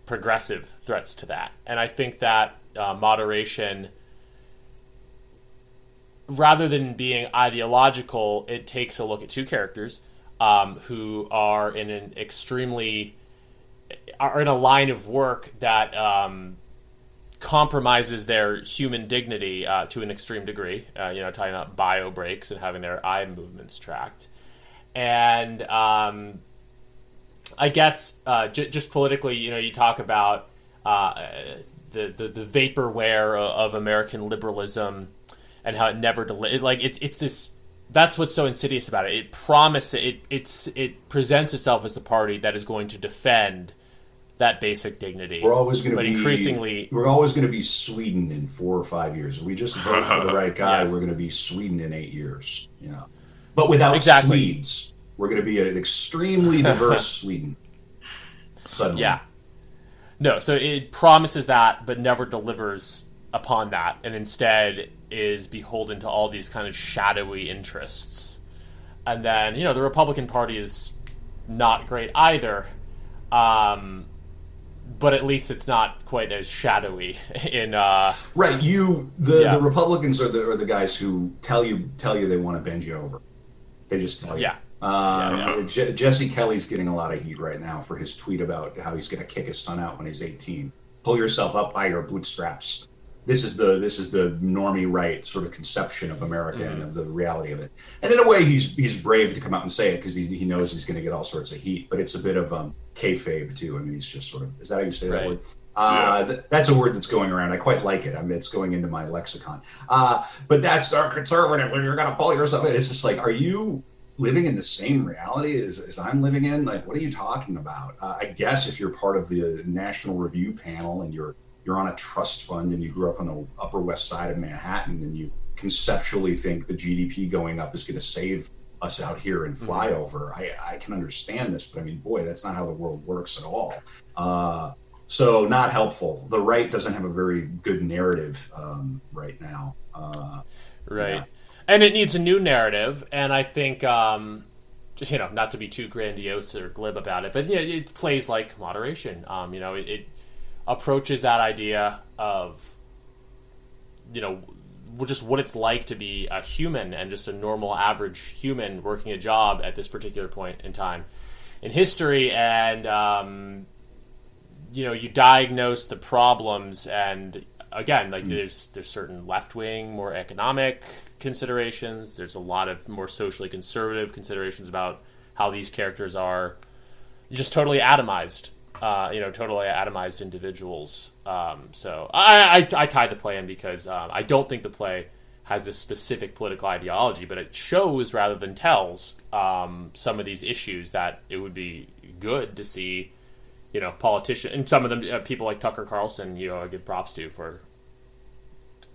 progressive threats to that. And I think that moderation, rather than being ideological, it takes a look at two characters who are in a line of work that compromises their human dignity to an extreme degree. Talking about bio breaks and having their eye movements tracked. And I guess just politically, you talk about the vaporware of American liberalism and how it never it's this. That's what's so insidious about it. It presents itself as the party that is going to defend that basic dignity. We're always going to be increasingly. We're always going to be Sweden in 4 or 5 years. If we just vote for the right guy, we're going to be Sweden in 8 years. But without Swedes, we're going to be an extremely diverse Sweden. Suddenly, yeah. No, so it promises that, but never delivers upon that, and instead is beholden to all these kind of shadowy interests. And then, the Republican Party is not great either. But at least it's not quite as shadowy in right. The Republicans are the guys who tell you they want to bend you over. They just tell you. Jesse Kelly's getting a lot of heat right now for his tweet about how he's going to kick his son out when he's 18. Pull yourself up by your bootstraps. This is the normie right sort of conception of America and of the reality of it. And in a way, he's brave to come out and say it because he knows he's going to get all sorts of heat. But it's a bit of kayfabe too. I mean, he's just sort of, is that how you say that word? That's a word that's going around. I quite like it. I mean, it's going into my lexicon. But that's our conservative. When you're going to pull yourself in, it's just like, are you living in the same reality as I'm living in? Like, what are you talking about? I guess if you're part of the National Review panel and you're on a trust fund and you grew up on the Upper West Side of Manhattan and you conceptually think the GDP going up is going to save us out here in flyover, I can understand this, but I mean, boy, that's not how the world works at all. So not helpful. The right doesn't have a very good narrative right now. Right. Yeah. And it needs a new narrative, and I think, not to be too grandiose or glib about it, but it plays like moderation. It approaches that idea of, just what it's like to be a human and just a normal average human working a job at this particular point in time in history. And, you diagnose the problems, and again, there's certain left-wing, more economic considerations. There's a lot of more socially conservative considerations about how these characters are just totally atomized. Totally atomized individuals. So I tie the play in because I don't think the play has a specific political ideology, but it shows rather than tells some of these issues that it would be good to see, politicians, and some of them, people like Tucker Carlson, I give props to for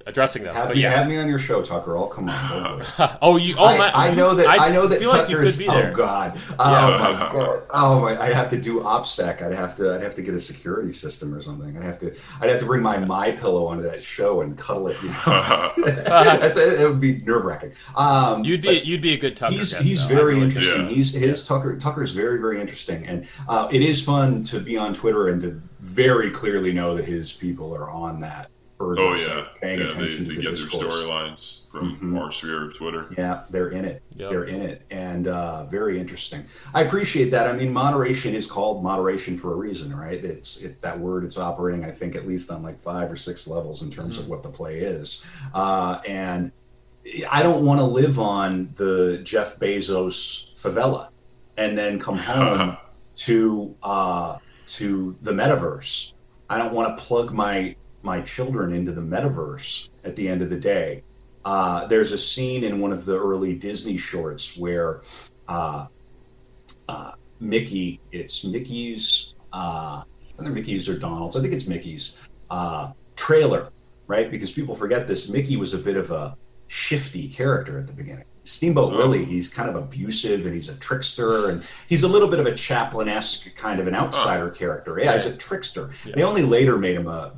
addressing them. Have me on your show, Tucker. I'll come on. I know that feel Tucker's. Like you could be there. Oh God. Oh my God. Oh my. I'd have to do OPSEC. I'd have to get a security system or something. I'd have to bring my pillow onto that show and cuddle it. It would be nerve wracking. You'd be a good Tucker. He's very interesting. Yeah. Tucker's very, very interesting, and it is fun to be on Twitter and to very clearly know that his people are on that. Paying attention to the discourse. They get their storylines from our sphere of Twitter. Yeah, they're in it. Yep. They're in it, and very interesting. I appreciate that. I mean, moderation is called moderation for a reason, right? That word. It's operating, I think, at least on like 5 or 6 levels in terms of what the play is. And I don't want to live on the Jeff Bezos favela and then come home to the metaverse. I don't want to plug my children into the metaverse at the end of the day. There's a scene in one of the early Disney shorts where Mickey's, either Mickey's or Donald's, I think it's Mickey's, trailer, right? Because people forget this. Mickey was a bit of a shifty character at the beginning. Steamboat Willie, he's kind of abusive and he's a trickster and he's a little bit of a Chaplin-esque kind of an outsider character. Yeah, he's a trickster. Yeah. They only later made him a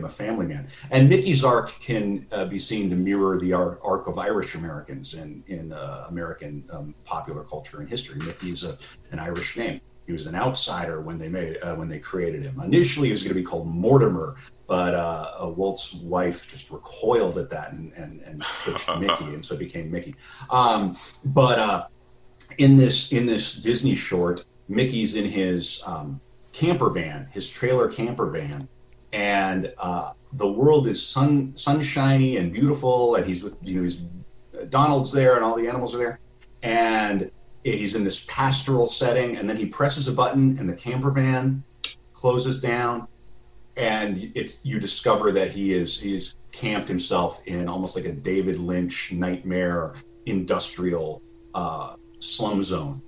family man. And Mickey's arc can be seen to mirror the arc of Irish Americans in American popular culture and history. Mickey's an Irish name. He was an outsider when they created him. Initially, he was going to be called Mortimer, but Walt's wife just recoiled at that and pitched Mickey, and so it became Mickey. But in this Disney short, Mickey's in his camper van, his trailer camper van, and the world is sunshiny and beautiful, and he's with Donald's there, and all the animals are there, and he's in this pastoral setting, and then he presses a button, and the camper van closes down. And you discover that he's camped himself in almost like a David Lynch nightmare industrial slum zone.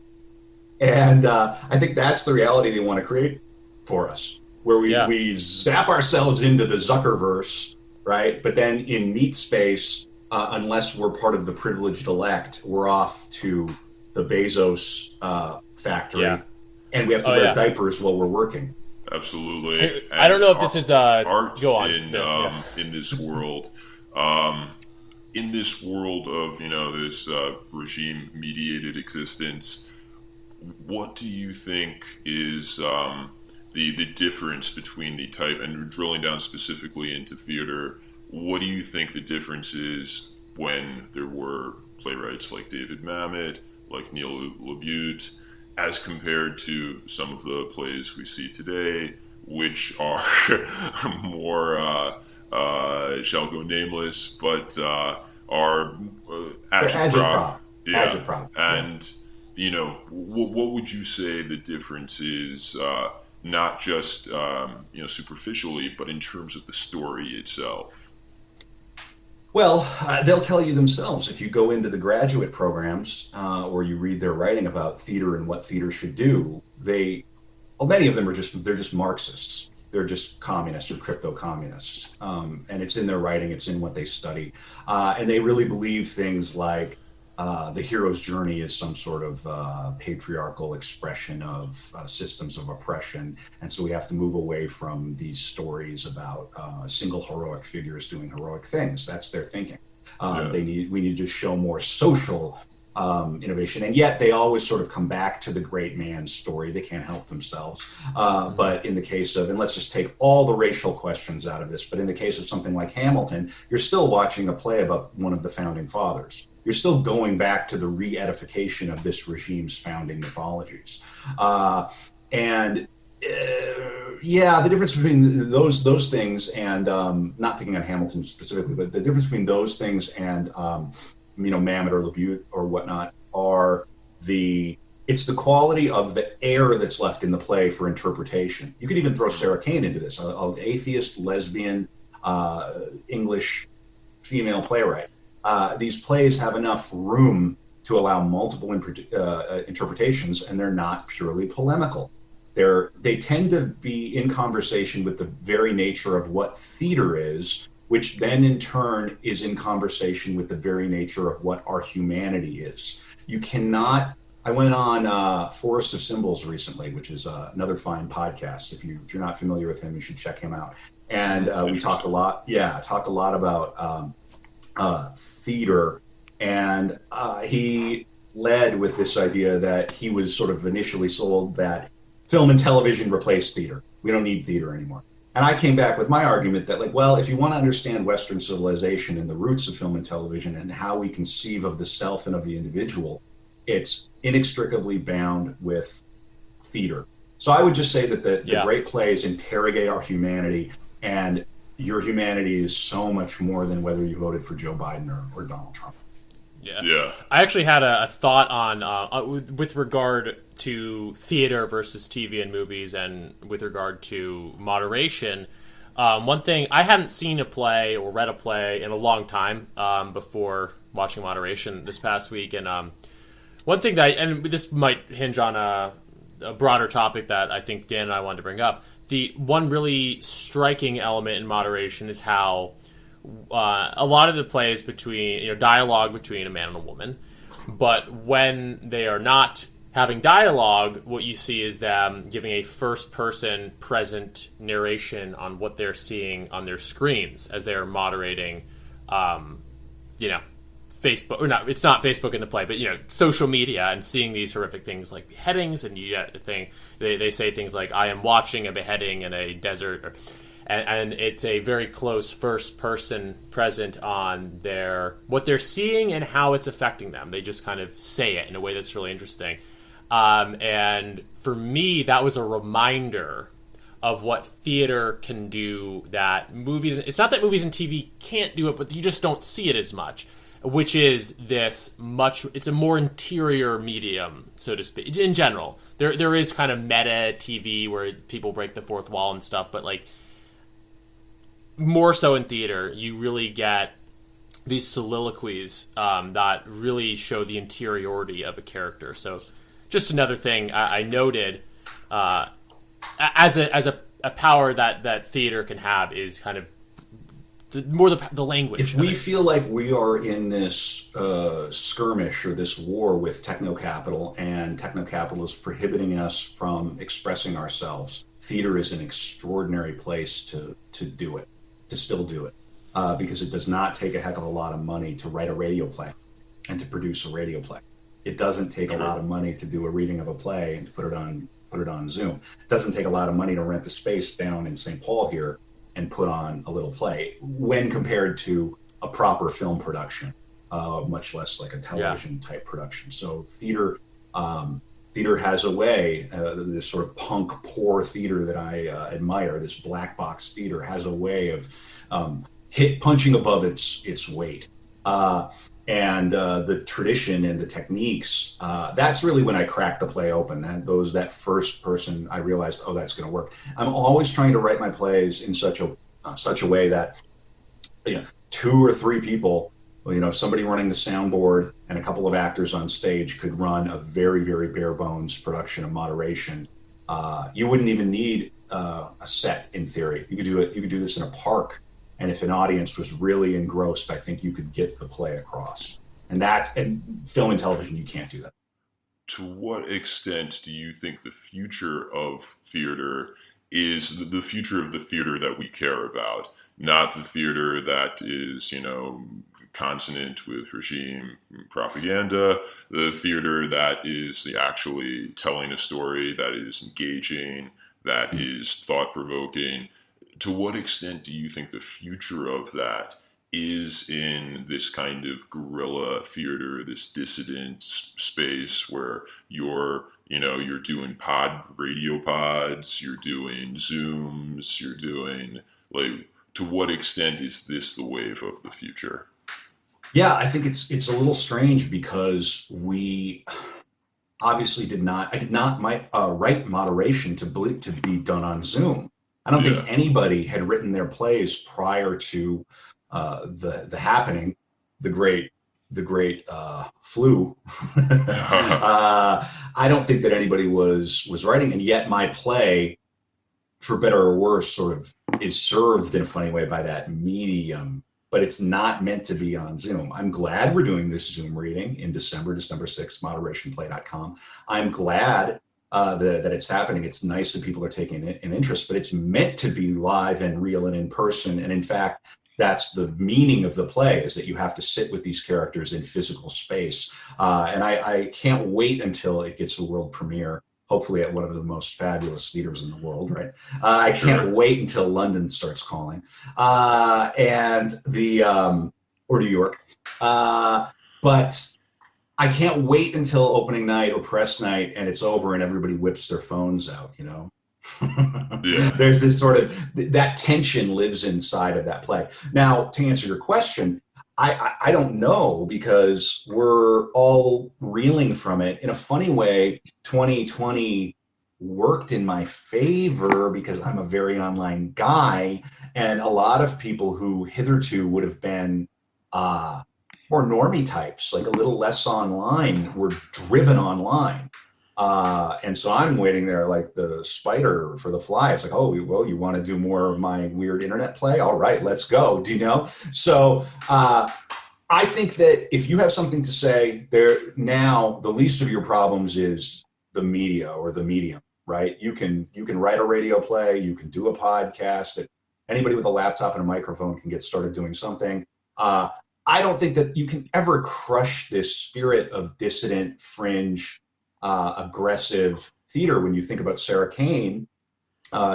And I think that's the reality they want to create for us, where we zap ourselves into the Zuckerverse, right? But then in meat space, unless we're part of the privileged elect, we're off to the Bezos factory, and we have to wear diapers while we're working. Absolutely. I don't know if this is art go on. In this world, in this world of this regime mediated existence. What do you think is the difference between the type, and drilling down specifically into theater? What do you think the difference is when there were playwrights like David Mamet, like Neil LaBute, as compared to some of the plays we see today, which are more, shall go nameless, but are agitprop. Agitprop. And, what would you say the difference is, not just, superficially, but in terms of the story itself? Well, they'll tell you themselves. If you go into the graduate programs or you read their writing about theater and what theater should do, many of them they're just Marxists. They're just communists or crypto-communists. And it's in their writing, it's in what they study. And they really believe things like the hero's journey is some sort of patriarchal expression of systems of oppression. And so we have to move away from these stories about single heroic figures doing heroic things. That's their thinking. We need to show more social innovation. And yet they always sort of come back to the great man's story. They can't help themselves. But in the case of, and let's just take all the racial questions out of this, but in the case of something like Hamilton, you're still watching a play about one of the founding fathers. You're still going back to the re-edification of this regime's founding mythologies. The difference between those things and, not picking on Hamilton specifically, but the difference between those things and, Mamet or LaBute or whatnot it's the quality of the air that's left in the play for interpretation. You could even throw Sarah Kane into this, an atheist, lesbian, English female playwright. These plays have enough room to allow multiple interpretations, and they're not purely polemical. They tend to be in conversation with the very nature of what theater is, which then in turn is in conversation with the very nature of what our humanity is. You cannot. I went on Forest of Symbols recently, which is another fine podcast. If you're not familiar with him, you should check him out. And we talked a lot. Yeah, talked a lot about theater, and he led with this idea that he was sort of initially sold that film and television replaced theater. We don't need theater anymore. And I came back with my argument that, if you want to understand Western civilization and the roots of film and television and how we conceive of the self and of the individual, it's inextricably bound with theater. So I would just say that the great plays interrogate our humanity, and your humanity is so much more than whether you voted for Joe Biden or Donald Trump. Yeah. I actually had a thought on with regard to theater versus TV and movies, and with regard to moderation. One thing, I hadn't seen a play or read a play in a long time before watching Moderation this past week, and one thing and this might hinge on a broader topic that I think Dan and I wanted to bring up. The one really striking element in Moderation is how a lot of the play is between, dialogue between a man and a woman. But when they are not having dialogue, what you see is them giving a first-person present narration on what they're seeing on their screens as they are moderating, Facebook, or not, it's not Facebook in the play, but, social media, and seeing these horrific things like beheadings, and you get the thing, they say things like, I am watching a beheading in a desert, and it's a very close first person present on what they're seeing and how it's affecting them. They just kind of say it in a way that's really interesting. And for me, that was a reminder of what theater can do that movies, it's not that movies and TV can't do it, but you just don't see it as much, which is it's a more interior medium, so to speak, in general. There is kind of meta TV where people break the fourth wall and stuff, but like, more so in theater, you really get these soliloquies that really show the interiority of a character. So, just another thing I noted as a power that theater can have is kind of the language. If we feel like we are in this skirmish or this war with techno-capital, and techno-capital is prohibiting us from expressing ourselves, theater is an extraordinary place to do it. To still do it, because it does not take a heck of a lot of money to write a radio play and to produce a radio play. It doesn't take a lot of money to do a reading of a play and to put it on Zoom. It doesn't take a lot of money to rent the space down in St. Paul here and put on a little play when compared to a proper film production, much less like a television type production. So theater has a way, this sort of punk poor theater that I admire, this black box theater has a way of punching above its weight. And the tradition and the techniques, that's really when I cracked the play open. That first person, I realized, oh, that's going to work. I'm always trying to write my plays in such a way that, two or three people, somebody running the soundboard and a couple of actors on stage could run a very, very bare bones production of moderation. You wouldn't even need a set in theory. You could do this in a park, and if an audience was really engrossed, I think you could get the play across. And film and television, you can't do that. To what extent do you think the future of theater is the future of the theater that we care about, not the theater that is, consonant with regime propaganda, the theater that is actually telling a story that is engaging, that is thought-provoking? To what extent do you think the future of that is in this kind of guerrilla theater, this dissident space where you're doing radio pods, you're doing Zooms, you're doing, to what extent is this the wave of the future? Yeah, I think it's a little strange because we obviously I did not write moderation to be done on Zoom. I don't think anybody had written their plays prior to the happening, the great flu. I don't think that anybody was writing, and yet my play, for better or worse, sort of is served in a funny way by that medium. But it's not meant to be on Zoom. I'm glad we're doing this Zoom reading in December 6th, moderationplay.com. I'm glad that it's happening. It's nice that people are taking an interest, but it's meant to be live and real and in person. And in fact, that's the meaning of the play, is that you have to sit with these characters in physical space. And I can't wait until it gets a world premiere, hopefully at one of the most fabulous theaters in the world, right? I can't wait until London starts calling, or New York. But I can't wait until opening night or press night and it's over and everybody whips their phones out, There's this sort of, that tension lives inside of that play. Now, to answer your question, I don't know, because we're all reeling from it. In a funny way, 2020 worked in my favor because I'm a very online guy, and a lot of people who hitherto would have been more normie types, like a little less online, were driven online. And so I'm waiting there like the spider for the fly. It's like, oh, well, you want to do more of my weird internet play? All right, let's go. Do you know? So I think that if you have something to say there now, the least of your problems is the media or the medium, right? You can write a radio play, you can do a podcast. Anybody with a laptop and a microphone can get started doing something. I don't think that you can ever crush this spirit of dissident, fringe, aggressive theater. When you think about Sarah Kane,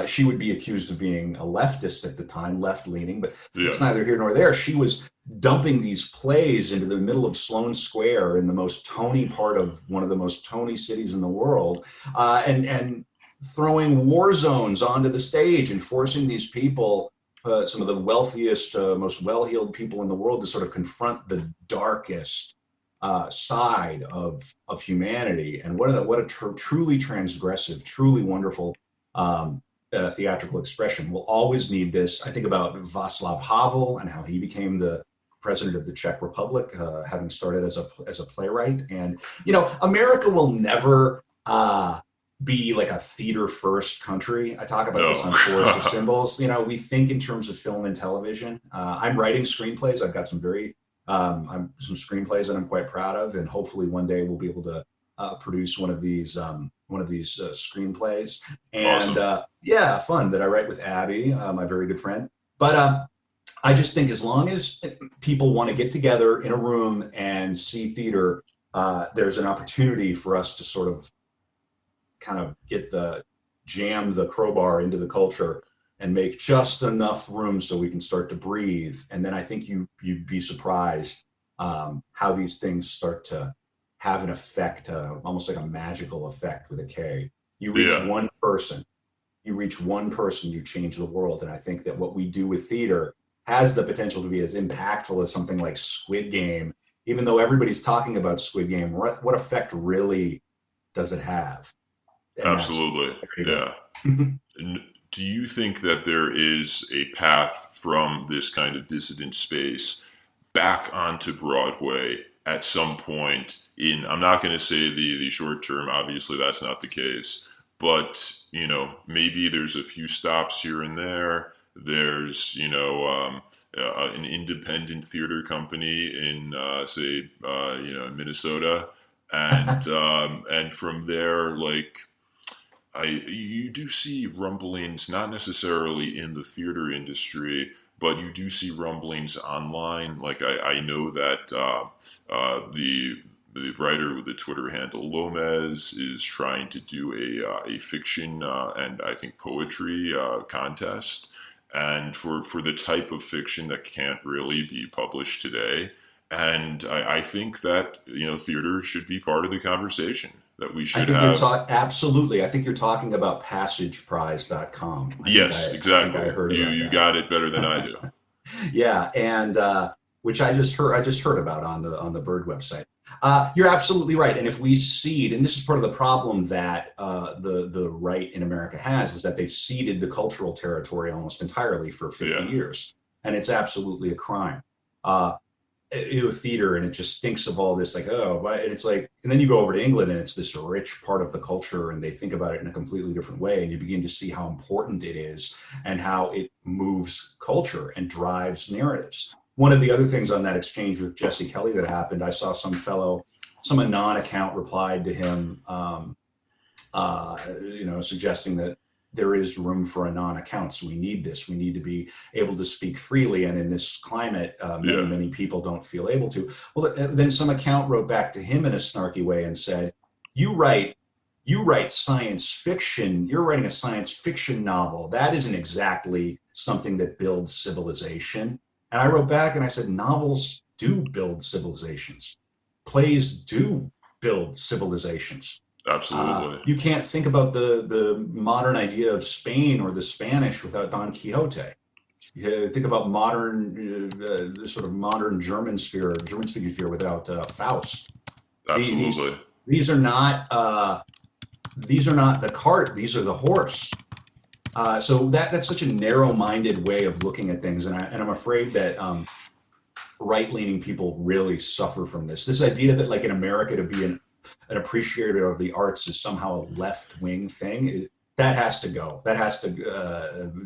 she would be accused of being a leftist at the time, left-leaning, but it's neither here nor there. She was dumping these plays into the middle of Sloane Square in the most Tony part of one of the most Tony cities in the world, and throwing war zones onto the stage and forcing these people, some of the wealthiest, most well-heeled people in the world, to sort of confront the darkest side of humanity. And what a truly transgressive, truly wonderful theatrical expression. We'll always need this. I think about Václav Havel and how he became the president of the Czech Republic, having started as a playwright. And, you know, America will never be like a theater first country. I talk about this on Forest of Symbols. You know, we think in terms of film and television. I'm writing screenplays. I've got some some screenplays that I'm quite proud of, and hopefully one day we'll be able to produce one of these screenplays. And awesome. Fun, that I write with Abby, my very good friend. But I just think as long as people want to get together in a room and see theater, there's an opportunity for us to sort of kind of jam the crowbar into the culture and make just enough room so we can start to breathe. And then I think you'd be surprised how these things start to have an effect, almost like a magical effect with a K. You reach one person, you change the world. And I think that what we do with theater has the potential to be as impactful as something like Squid Game. Even though everybody's talking about Squid Game, what effect really does it have? And absolutely, yeah. Do you think that there is a path from this kind of dissident space back onto Broadway at some point in, I'm not going to say the short term, obviously that's not the case, but, you know, maybe there's a few stops here and there. There's, you know, an independent theater company in, say, you know, in Minnesota. And, and from there, like, you do see rumblings, not necessarily in the theater industry, but you do see rumblings online. Like I know that the writer with the Twitter handle Lomez is trying to do a fiction and I think poetry contest, and for the type of fiction that can't really be published today. And I think that, you know, theater should be part of the conversation. That we should have. Absolutely. I think you're talking about passageprize.com. Yes, exactly. You got it better than I do. Yeah, and which I just heard about on the Bird website. You're absolutely right. And if we cede, and this is part of the problem that the right in America has, is that they've ceded the cultural territory almost entirely for 50 years, and it's absolutely a crime. Theater, and it just stinks of all this, like, and it's like, and then you go over to England and it's this rich part of the culture and they think about it in a completely different way, and you begin to see how important it is and how it moves culture and drives narratives. One of the other things on that exchange with Jesse Kelly that happened, I saw some anon account replied to him, you know, suggesting that there is room for anon accounts. We need this. We need to be able to speak freely. And in this climate, many people don't feel able to. Well, then some account wrote back to him in a snarky way and said, you write science fiction. You're writing a science fiction novel. That isn't exactly something that builds civilization. And I wrote back and I said, novels do build civilizations. Plays do build civilizations. Absolutely. You can't think about the modern idea of Spain or the Spanish without Don Quixote. You think about sort of modern German-speaking sphere without Faust. Absolutely. These are not the cart. These are the horse. So that's such a narrow-minded way of looking at things, and I'm afraid that right-leaning people really suffer from this. This idea that, like, in America, to be an appreciator of the arts is somehow a left-wing thing. That has to go. That has to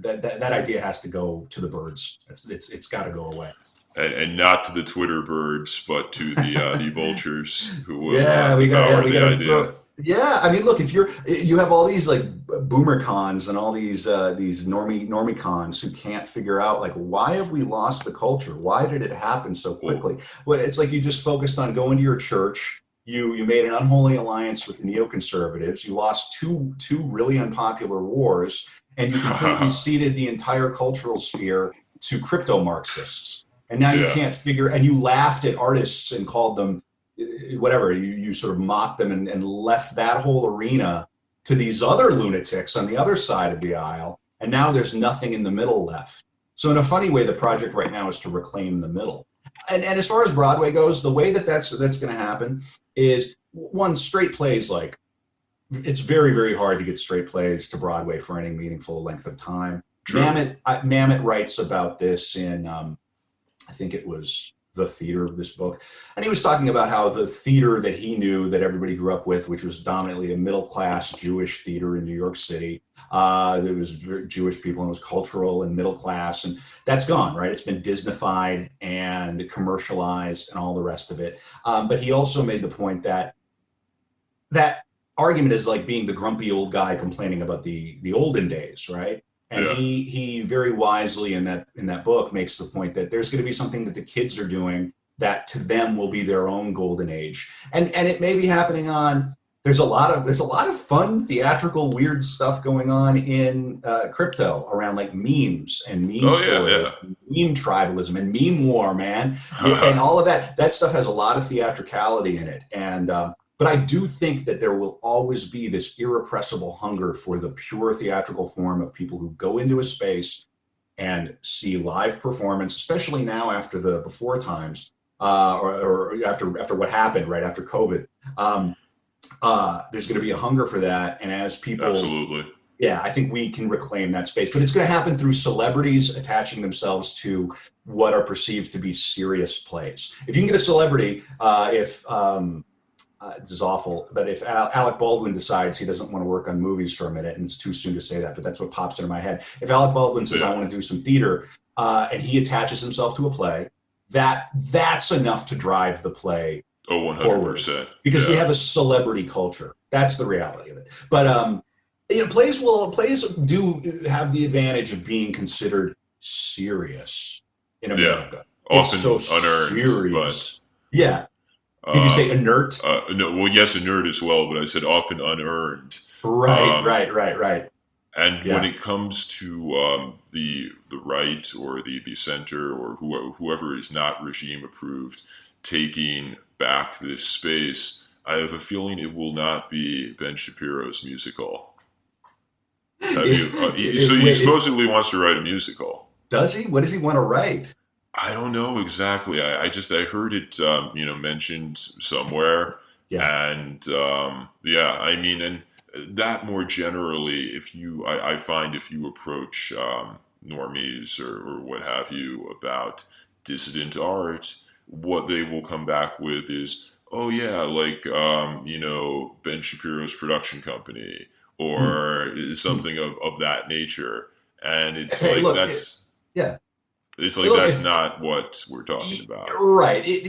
that idea has to go to the birds. It's got to go away. And not to the Twitter birds, but to the vultures who will we devour the gotta idea. I mean, look, if you have all these like boomer cons and all these normie cons who can't figure out like, why have we lost the culture? Why did it happen so quickly? Well, it's like you just focused on going to your church. You made an unholy alliance with the neoconservatives. You lost two really unpopular wars, and you completely ceded the entire cultural sphere to crypto Marxists. And now you can't figure, and you laughed at artists and called them whatever, you sort of mocked them and left that whole arena to these other lunatics on the other side of the aisle. And now there's nothing in the middle left. So in a funny way, the project right now is to reclaim the middle. And as far as Broadway goes, the way that's going to happen is, one, straight plays, like, it's very, very hard to get straight plays to Broadway for any meaningful length of time. Mamet writes about this in, I think it was The Theater of this book. And he was talking about how the theater that he knew that everybody grew up with, which was dominantly a middle-class Jewish theater in New York City, there was Jewish people and it was cultural and middle-class, and that's gone, right? It's been Disneyfied and commercialized and all the rest of it. But he also made the point that that argument is like being the grumpy old guy complaining about the olden days, right? And he very wisely in that book makes the point that there's going to be something that the kids are doing that to them will be their own golden age. And it may be happening on, there's a lot of fun theatrical weird stuff going on in crypto around like memes and meme stories, meme tribalism and meme war, man. And all of that stuff has a lot of theatricality in it. And but I do think that there will always be this irrepressible hunger for the pure theatrical form of people who go into a space and see live performance, especially now after the before times, or after what happened right after COVID. There's going to be a hunger for that, and as people, absolutely, I think we can reclaim that space. But it's going to happen through celebrities attaching themselves to what are perceived to be serious plays. If you can get a celebrity, this is awful, but if Alec Baldwin decides he doesn't want to work on movies for a minute, and it's too soon to say that, but that's what pops into my head. If Alec Baldwin says, I want to do some theater, and he attaches himself to a play, that's enough to drive the play 100%. Forward. Because we have a celebrity culture. That's the reality of it. But plays do have the advantage of being considered serious in America. Often so unearned. Serious. But, did you say inert? No, well, yes, inert as well, but I said often unearned. Right. And when it comes to the right or the center or whoever is not regime approved taking back this space, I have a feeling it will not be Ben Shapiro's musical. So he supposedly wants to write a musical. Does he? What does he want to write? I don't know exactly. I heard it, mentioned somewhere. Yeah. And I mean, and that more generally, I find if you approach normies or what have you about dissident art, what they will come back with is, Ben Shapiro's production company or something of that nature. And it's It's like, that's not what we're talking about. Right. It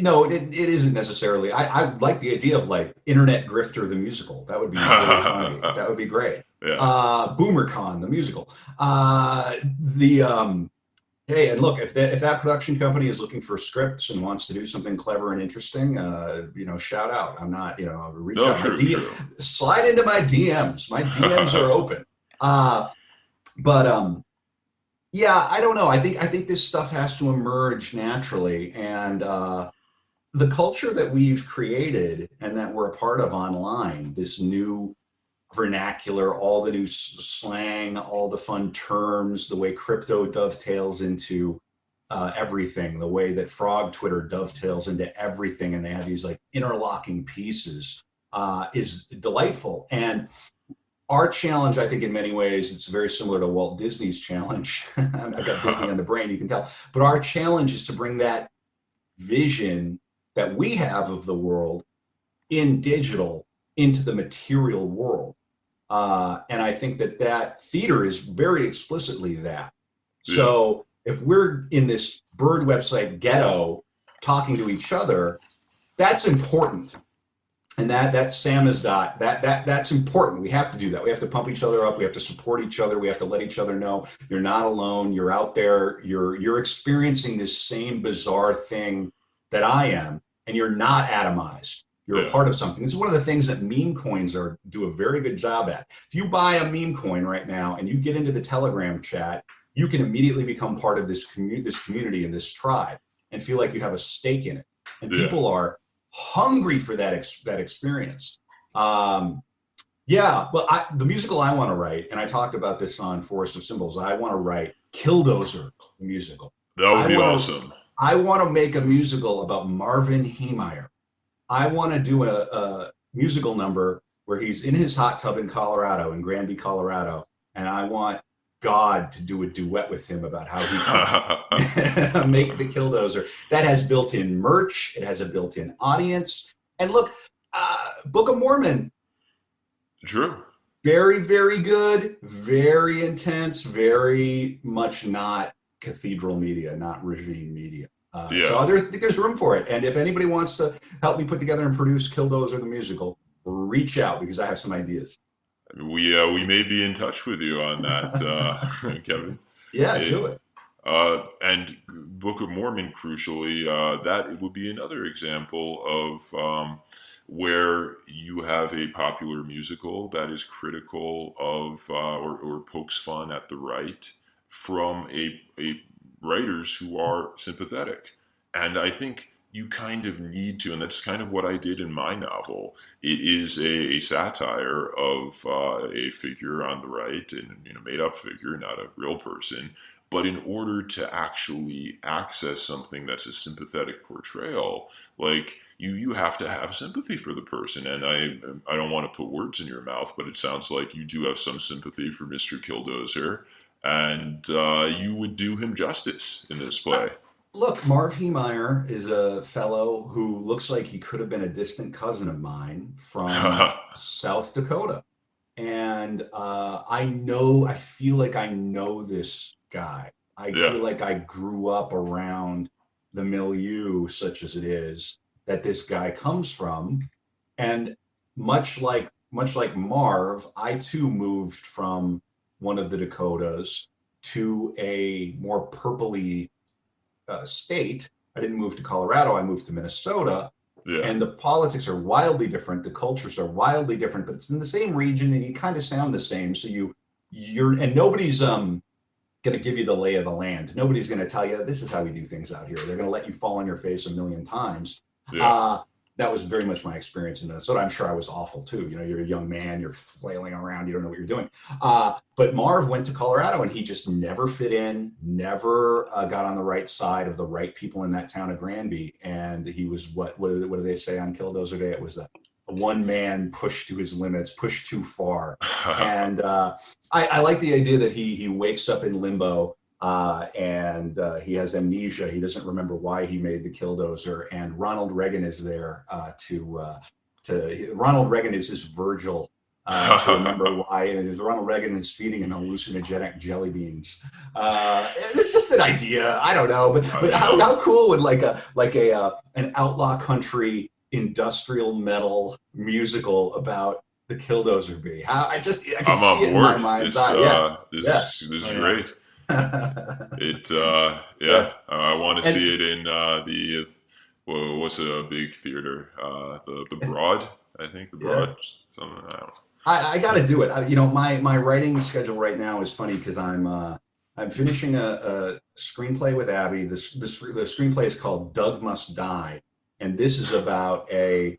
isn't necessarily. I like the idea of like Internet Grifter the musical. That would be really funny. That would be great. Yeah. BoomerCon the musical. Hey, and look, if that production company is looking for scripts and wants to do something clever and interesting, shout out. I'm not, reach out. True. Slide into my DMs. My DMs are open. Yeah, I don't know. I think this stuff has to emerge naturally, and the culture that we've created and that we're a part of online, this new vernacular, all the new slang, all the fun terms, the way crypto dovetails into everything, the way that frog Twitter dovetails into everything, and they have these like interlocking pieces, is delightful. And our challenge, I think, in many ways, it's very similar to Walt Disney's challenge. I've got Disney on the brain, you can tell. But our challenge is to bring that vision that we have of the world in digital into the material world. And I think that theater is very explicitly that. So if we're in this bird website ghetto talking to each other, that's important. And that samizdat, that's important. We have to do that. We have to pump each other up. We have to support each other. We have to let each other know you're not alone. You're out there. You're experiencing this same bizarre thing that I am, and you're not atomized. You're a part of something. This is one of the things that meme coins do a very good job at. If you buy a meme coin right now and you get into the Telegram chat, you can immediately become part of this community and this tribe and feel like you have a stake in it. And people are hungry for that experience. The musical I want to write, and I talked about this on Forest of Symbols, I want to write Killdozer, the musical. That would be awesome. I want to make a musical about Marvin Heemeyer. I want to do a musical number where he's in his hot tub in Colorado, in Granby, Colorado, and I want God to do a duet with him about how he can make the Killdozer. That has built-in merch. It has a built-in audience. And look, Book of Mormon. True. Very, very good. Very intense. Very much not cathedral media, not regime media. So I think there's room for it. And if anybody wants to help me put together and produce Killdozer the musical, reach out because I have some ideas. We may be in touch with you on that, Kevin. Yeah, do it. And Book of Mormon, crucially, that it would be another example of where you have a popular musical that is critical of or pokes fun at the right from a writers who are sympathetic. And I think you kind of need to, and that's kind of what I did in my novel. It is a satire of a figure on the right, and made up figure, not a real person. But in order to actually access something that's a sympathetic portrayal, like you have to have sympathy for the person. And I don't want to put words in your mouth, but it sounds like you do have some sympathy for Mr. Killdozer, and you would do him justice in this play. Look, Marv Heemeyer is a fellow who looks like he could have been a distant cousin of mine from South Dakota. And I feel like I know this guy. I feel like I grew up around the milieu, such as it is, that this guy comes from. And much like Marv, I too moved from one of the Dakotas to a more purpley state. I didn't move to Colorado, I moved to Minnesota. And the politics are wildly different, the cultures are wildly different, but it's in the same region and you kind of sound the same. So and nobody's going to give you the lay of the land. Nobody's going to tell you this is how we do things out here. They're going to let you fall on your face a million times. That was very much my experience in Minnesota. I'm sure I was awful too. You're a young man, you're flailing around, you don't know what you're doing. But Marv went to Colorado and he just never fit in, never got on the right side of the right people in that town of Granby. And he was, what do they say on Killdozer Day? It was a one man pushed to his limits, pushed too far. And I like the idea that he wakes up in limbo. And he has amnesia. He doesn't remember why he made the Killdozer. And Ronald Reagan is there Ronald Reagan is his Virgil to remember why. And Ronald Reagan is feeding him hallucinogenic jelly beans. It's just an idea. I don't know, but how cool would an outlaw country industrial metal musical about the Killdozer be? I can see it in my mind's eye. This is great. I want to see it in the what's a big theater? The Broad, I think the Broad. Something I don't know. I got to do it. My writing schedule right now is funny because I'm finishing a screenplay with Abby. The screenplay is called Doug Must Die, and this is about a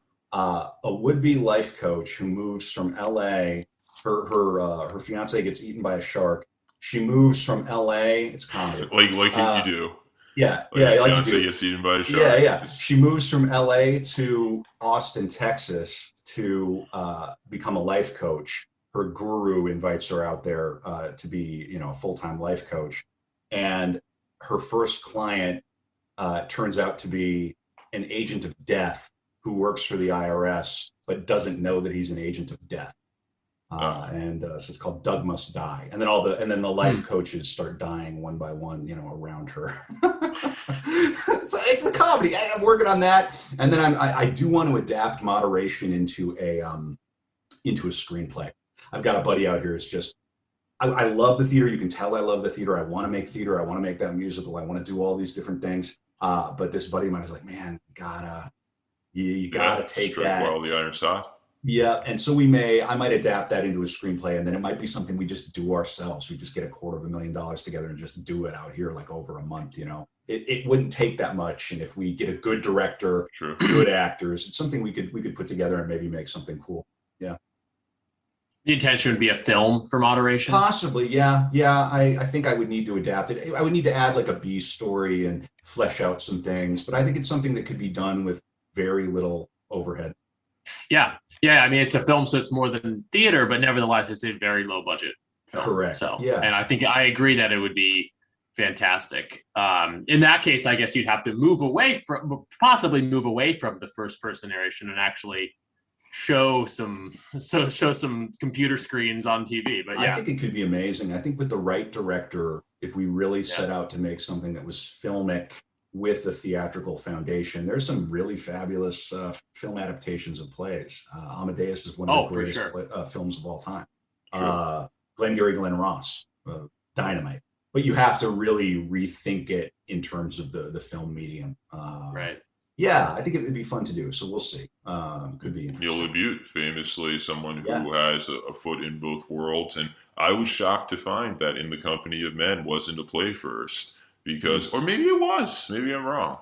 would-be life coach who moves from L.A. Her fiance gets eaten by a shark. She moves from L.A. It's comedy. Like you do. Yeah, like you do. Gets eaten by a shark. Yeah. She moves from L.A. to Austin, Texas, to become a life coach. Her guru invites her out there to be, a full-time life coach, and her first client turns out to be an agent of death who works for the IRS but doesn't know that he's an agent of death. So it's called Doug Must Die, and then the life coaches start dying one by one, around her. So it's a comedy. I'm working on that, and then I do want to adapt Moderation into a screenplay. I've got a buddy out here who's just. I love the theater. You can tell I love the theater. I want to make theater. I want to make that musical. I want to do all these different things. But this buddy of mine is like, man, you gotta take that. While the iron's hot. Yeah, and so I might adapt that into a screenplay, and then it might be something we just do ourselves. We just get $250,000 together and just do it out here like over a month. It wouldn't take that much, and if we get a good director, good actors, it's something we could put together and maybe make something cool. Yeah. The intention would be a film for Moderation? Possibly, yeah. I think I would need to adapt it. I would need to add like a B story and flesh out some things, but I think it's something that could be done with very little overhead. Yeah. I mean, it's a film, so it's more than theater, but nevertheless, it's a very low budget film. Correct. So, yeah. And I think I agree that it would be fantastic. In that case, I guess you'd have to possibly move away from the first person narration and actually show some computer screens on TV. But yeah, I think it could be amazing. I think with the right director, if we really set out to make something that was filmic with a theatrical foundation, there's some really fabulous film adaptations of plays. Amadeus is one of the greatest films of all time. Glenn Ross, dynamite. But you have to really rethink it in terms of the film medium. Right. Yeah, I think it would be fun to do. So we'll see. Could be interesting. Neil LaBute, famously someone who has a foot in both worlds. And I was shocked to find that In the Company of Men wasn't a play first. Because, or maybe it was. Maybe I'm wrong.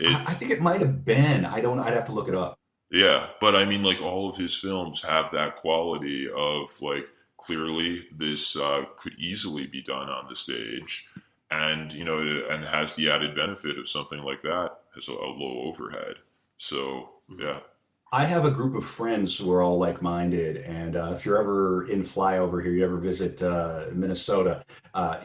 I think it might have been. I'd have to look it up. Yeah, but I mean, like all of his films have that quality of like clearly this could easily be done on the stage, and and has the added benefit of something like that has a low overhead. So yeah. I have a group of friends who are all like-minded, and if you're ever in flyover here, you ever visit Minnesota,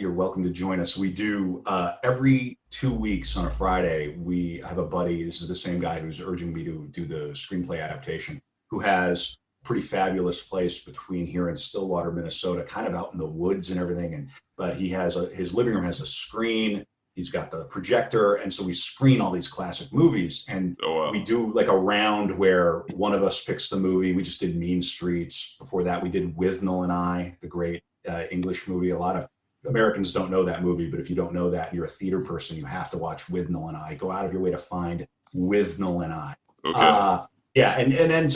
you're welcome to join us. We do every 2 weeks on a Friday. We have a buddy. This is the same guy who's urging me to do the screenplay adaptation, who has a pretty fabulous place between here and Stillwater, Minnesota, kind of out in the woods and everything. But he has his living room has a screen. He's got the projector, and so we screen all these classic movies, and we do like a round where one of us picks the movie. We just did Mean Streets. Before that, we did Withnell and I, the great English movie. A lot of Americans don't know that movie, but if you don't know that and you're a theater person, you have to watch Withnell and I. Go out of your way to find Withnell and I. Okay. Yeah, and then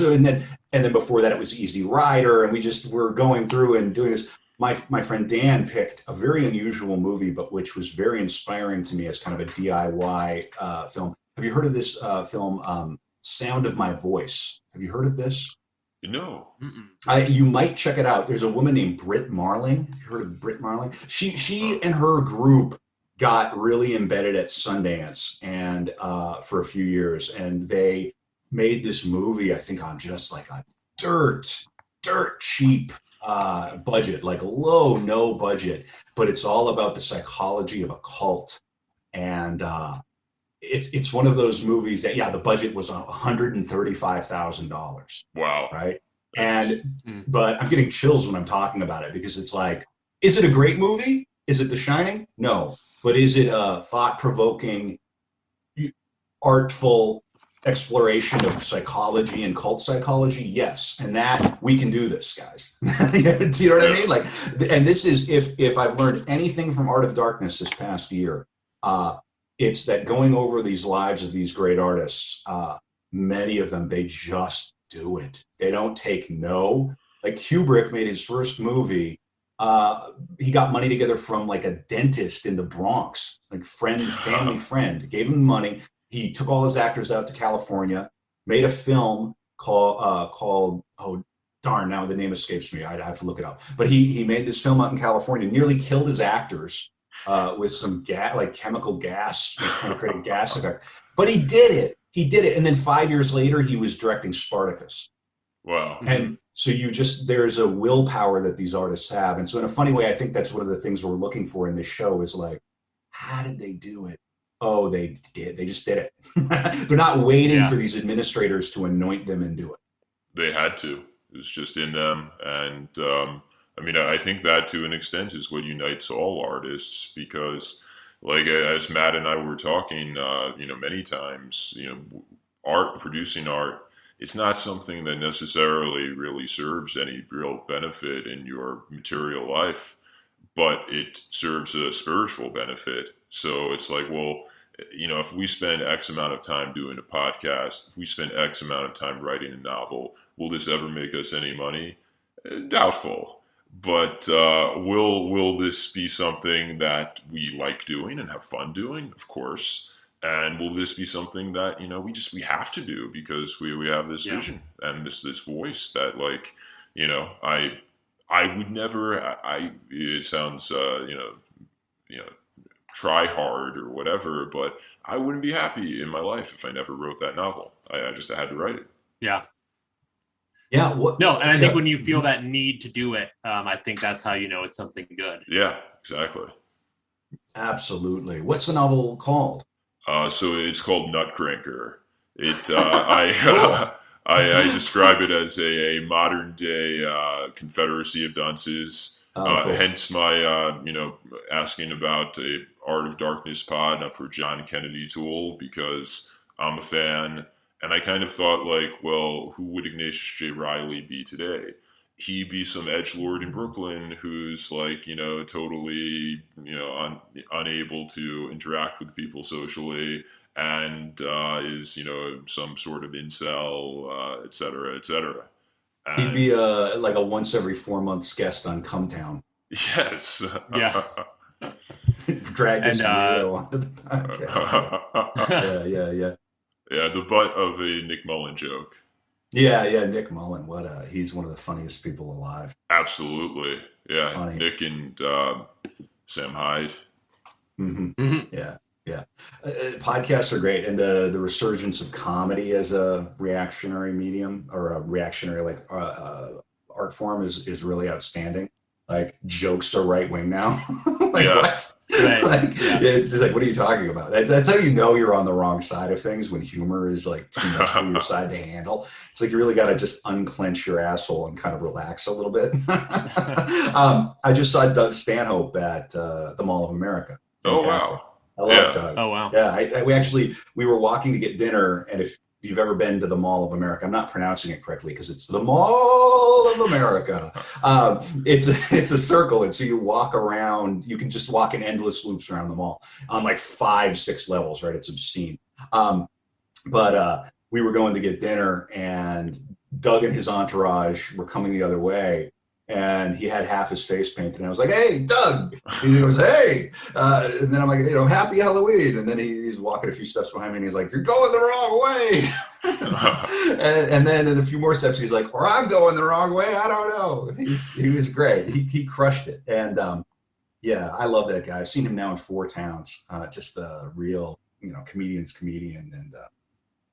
before that, it was Easy Rider, and we're going through and doing this. My friend Dan picked a very unusual movie, but which was very inspiring to me as kind of a DIY film. Have you heard of this film, Sound of My Voice? Have you heard of this? No. You might check it out. There's a woman named Britt Marling. You heard of Britt Marling? She and her group got really embedded at Sundance and for a few years, and they made this movie, I think, on just like a dirt cheap budget, like no budget, but it's all about the psychology of a cult. And it's one of those movies that, the budget was $135,000. Wow. Right. But I'm getting chills when I'm talking about it, because it's like, is it a great movie? Is it The Shining? No. But is it a thought-provoking, artful exploration of psychology and cult psychology? Yes. And that we can do this, guys. Do you know what I mean? Like, and this is, if I've learned anything from Art of Darkness this past year, it's that going over these lives of these great artists, many of them, they just do it. They don't take no. Like Kubrick made his first movie. He got money together from like a dentist in the Bronx, like family friend, gave him money. He took all his actors out to California, made a film called oh darn, now the name escapes me. I have to look it up. But he made this film out in California, nearly killed his actors with some chemical gas. He was trying to create a gas effect. But he did it. And then 5 years later, he was directing Spartacus. Wow. And so there's a willpower that these artists have. And so in a funny way, I think that's one of the things we're looking for in this show is like, how did they do it? Oh, they did. They just did it. They're not waiting for these administrators to anoint them and do it. They had to. It was just in them. And I mean, I think that to an extent is what unites all artists, because like as Matt and I were talking, many times, producing art, it's not something that necessarily really serves any real benefit in your material life, but it serves a spiritual benefit. So it's like, well, if we spend X amount of time doing a podcast, if we spend X amount of time writing a novel, will this ever make us any money? Doubtful. But will this be something that we like doing and have fun doing? Of course. And will this be something that we have to do because we have this vision and this voice that, like, I would never. It sounds try hard or whatever, but I wouldn't be happy in my life if I never wrote that novel. I just had to write it. Yeah. Yeah. And I think when you feel that need to do it, I think that's how you know it's something good. Yeah, exactly. Absolutely. What's the novel called? So it's called Nutcracker. I describe it as a modern day Confederacy of dunces. Cool. Hence my asking about a Art of Darkness pod for John Kennedy Toole, because I'm a fan, and I kind of thought, like, well, who would Ignatius J. Reilly be today? He'd be some edgelord in Brooklyn who's like, totally, unable to interact with people socially, and is, some sort of incel, et cetera, et cetera. And he'd be like a once every 4 months guest on Cumtown. Yes. Yeah. Drag this onto the podcast. Yeah. Yeah, the butt of a Nick Mullen joke. Yeah, Nick Mullen. He's one of the funniest people alive. Absolutely. Yeah, Funny. Nick and Sam Hyde. Mm-hmm. Mm-hmm. Yeah. Podcasts are great, and the resurgence of comedy as a reactionary medium or a reactionary art form is really outstanding. Like, jokes are right wing now. What? Right. It's just like, what are you talking about? That's how you know you're on the wrong side of things, when humor is like too much for your side to handle. It's like you really got to just unclench your asshole and kind of relax a little bit. I just saw Doug Stanhope at the Mall of America. Fantastic. Oh wow! I love Doug. Oh wow! Yeah, we were walking to get dinner, and if you've ever been to the Mall of America, I'm not pronouncing it correctly because it's the Mall of America. It's a circle, and so you walk around. You can just walk in endless loops around the mall on like 5-6 levels. Right, it's obscene. But we were going to get dinner, and Doug and his entourage were coming the other way. And he had half his face painted, and I was like, "Hey, Doug!" And he goes, "Hey!" And then I'm like, "Happy Halloween!" And then he's walking a few steps behind me, and he's like, "You're going the wrong way!" and then in a few more steps, he's like, "Or I'm going the wrong way. I don't know." He was great. He crushed it, and I love that guy. I've seen him now in 4 towns. Just a real, comedian's comedian, and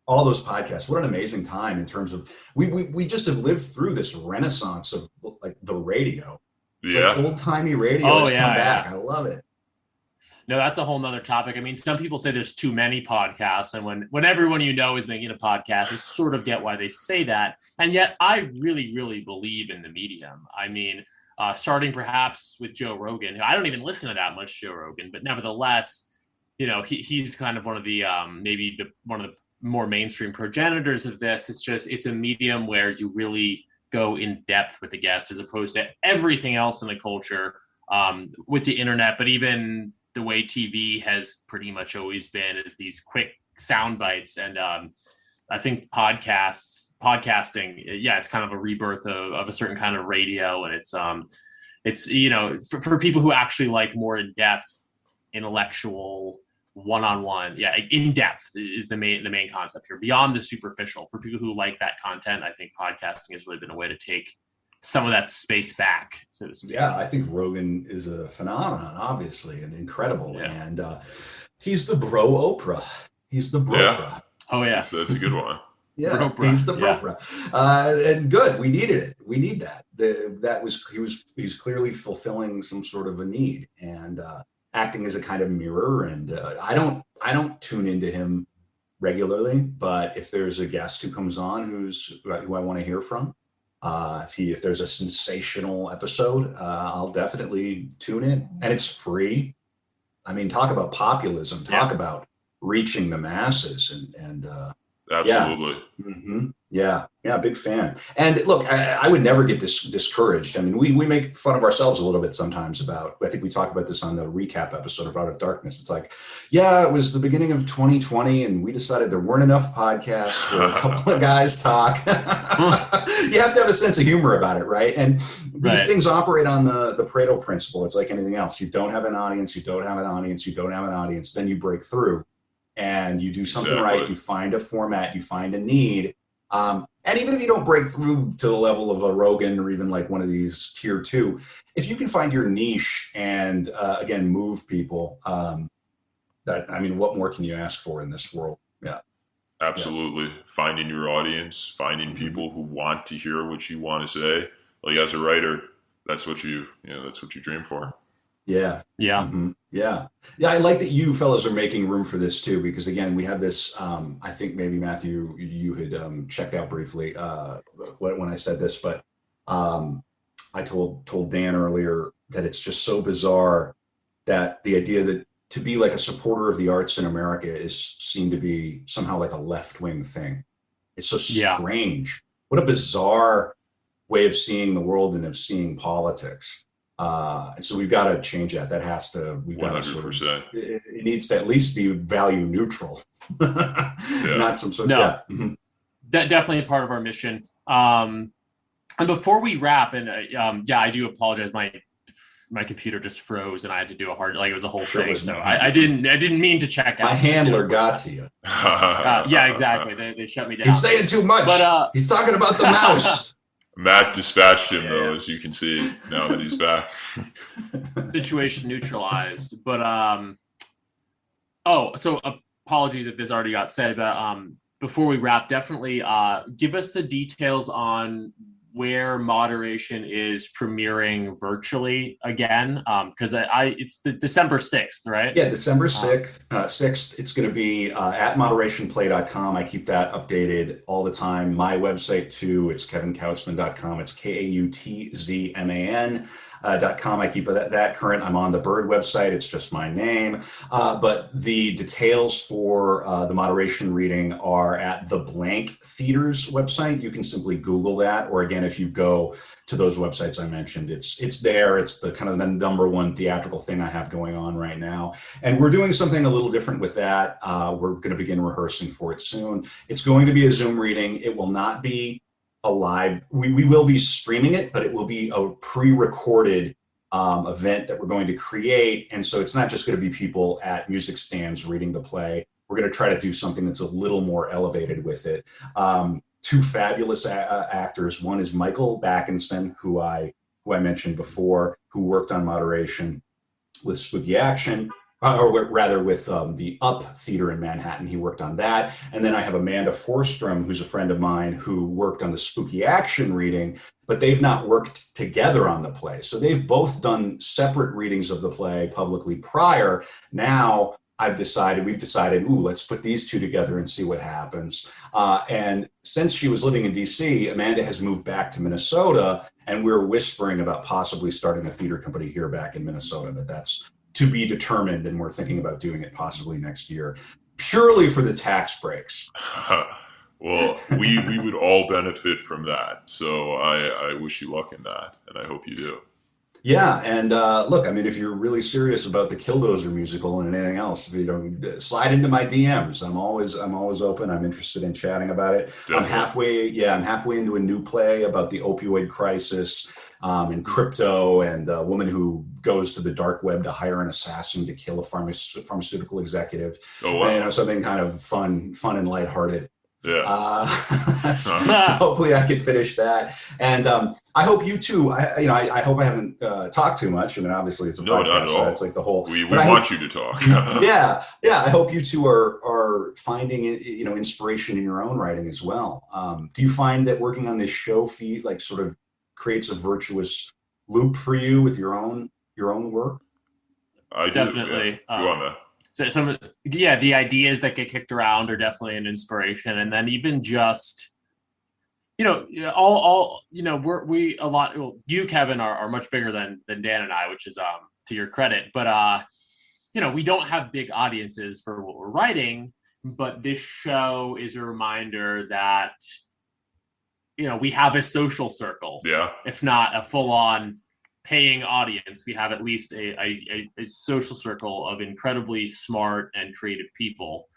all those podcasts. What an amazing time in terms of we just have lived through this renaissance of like the radio. It's like old-timey radio has come back. I love it. No, that's a whole nother topic. I mean, some people say there's too many podcasts, and when everyone is making a podcast, I sort of get why they say that. And yet I really, really believe in the medium. I mean, starting perhaps with Joe Rogan. I don't even listen to that much Joe Rogan, but nevertheless, he's kind of one of the one of the more mainstream progenitors of this. It's a medium where you really go in depth with the guest, as opposed to everything else in the culture, with the internet, but even the way TV has pretty much always been, is these quick sound bites. And I think podcasting, it's kind of a rebirth of a certain kind of radio. And it's for people who actually like more in-depth, intellectual, one-on-one, in depth is the main concept here, beyond the superficial. For people who like that content, I think podcasting has really been a way to take some of that space back, so to speak. Yeah, I think Rogan is a phenomenon, obviously, and incredible. And he's the bro Oprah. He's the bro Oprah. Oh yeah, that's a good one. Yeah, Bro-Oprah. He's the bro Oprah. And good. We needed it. We need that. He's clearly fulfilling some sort of a need, and acting as a kind of mirror. And I I don't tune into him regularly, but if there's a guest who comes on who I want to hear from, if there's a sensational episode, I'll definitely tune in, and it's free. I mean, talk about populism, talk about reaching the masses, and absolutely. Yeah, big fan. And look, I would never get discouraged. I mean, we make fun of ourselves a little bit sometimes about, I think we talked about this on the recap episode of Out of Darkness. It's like, it was the beginning of 2020 and we decided there weren't enough podcasts where a couple of guys talk. You have to have a sense of humor about it, right? And these things operate on the Pareto principle. It's like anything else. You don't have an audience, then you break through and you do something right. You find a format, you find a need. And even if you don't break through to the level of a Rogan or even like one of these tier 2, if you can find your niche and again move people, what more can you ask for in this world? Yeah, absolutely. Finding your audience, finding people who want to hear what you want to say. Like as a writer, that's what you dream for. Yeah. I like that you fellas are making room for this too, because again, we have this, I think maybe Matthew, you had checked out briefly when I said this, but I told Dan earlier that it's just so bizarre that the idea that to be like a supporter of the arts in America is seen to be somehow like a left-wing thing. It's so strange. What a bizarre way of seeing the world and of seeing politics. And so we've got to change that. We've got to 100%. It needs to at least be value neutral, not some sort of, That definitely a part of our mission. And before we wrap, and I do apologize. My computer just froze and I had to do it was a whole thing. So I didn't mean to check out. My handler got to you. Exactly. They shut me down. He's saying too much. But he's talking about the mouse. Matt dispatched him, though, as you can see now that he's back. Situation neutralized. But, so apologies if this already got said, but before we wrap, definitely give us the details on where Moderation is premiering virtually again, because it's the December 6th, right? Yeah, December 6th. It's going to be at moderationplay.com. I keep that updated all the time. My website, too, it's kevinkautzman.com. It's KAUTZMAN. .com. I keep that current. I'm on the Bird website. It's just my name. But the details for the moderation reading are at the Blank Theater's website. You can simply Google that. Or again, if you go to those websites I mentioned, it's there. It's the kind of the number one theatrical thing I have going on right now. And we're doing something a little different with that. We're going to begin rehearsing for it soon. It's going to be a Zoom reading. It will not be a live, we will be streaming it, but it will be a pre-recorded event that we're going to create. And so it's not just going to be people at music stands reading the play. We're going to try to do something that's a little more elevated with it. Two fabulous actors. One is Michael Backinson, who I mentioned before, who worked on Moderation with Spooky Action. Or rather with the Up Theater in Manhattan. He worked on that. And then I have Amanda Forstrom, who's a friend of mine, who worked on the Spooky Action reading, but they've not worked together on the play. So they've both done separate readings of the play publicly prior. Now we've decided, let's put these two together and see what happens. And since she was living in DC, Amanda has moved back to Minnesota, and we're whispering about possibly starting a theater company here back in Minnesota, but that's to be determined, and we're thinking about doing it possibly next year, purely for the tax breaks. Well, we would all benefit from that. So I wish you luck in that, and I hope you do. Yeah, and look, I mean, if you're really serious about the Killdozer musical and anything else, slide into my DMs. I'm always open. I'm interested in chatting about it. Definitely. I'm halfway into a new play about the opioid crisis and crypto, and a woman who goes to the dark web to hire an assassin to kill a pharmaceutical executive. Oh, wow. Something kind of fun and lighthearted. Yeah. So hopefully I can finish that, and I hope you too. I hope I haven't talked too much. I mean, obviously it's a podcast, not at all. So it's like the whole. We want you to talk. Yeah. I hope you two are finding inspiration in your own writing as well. Do you find that working on this show feed like sort of creates a virtuous loop for you with your own work? I do. Definitely. Yeah. Go on, man. So the ideas that get kicked around are definitely an inspiration, and then even just you, Kevin, are much bigger than Dan and I, which is to your credit, but we don't have big audiences for what we're writing, but this show is a reminder that we have a social circle, if not a full-on paying audience. We have at least a social circle of incredibly smart and creative people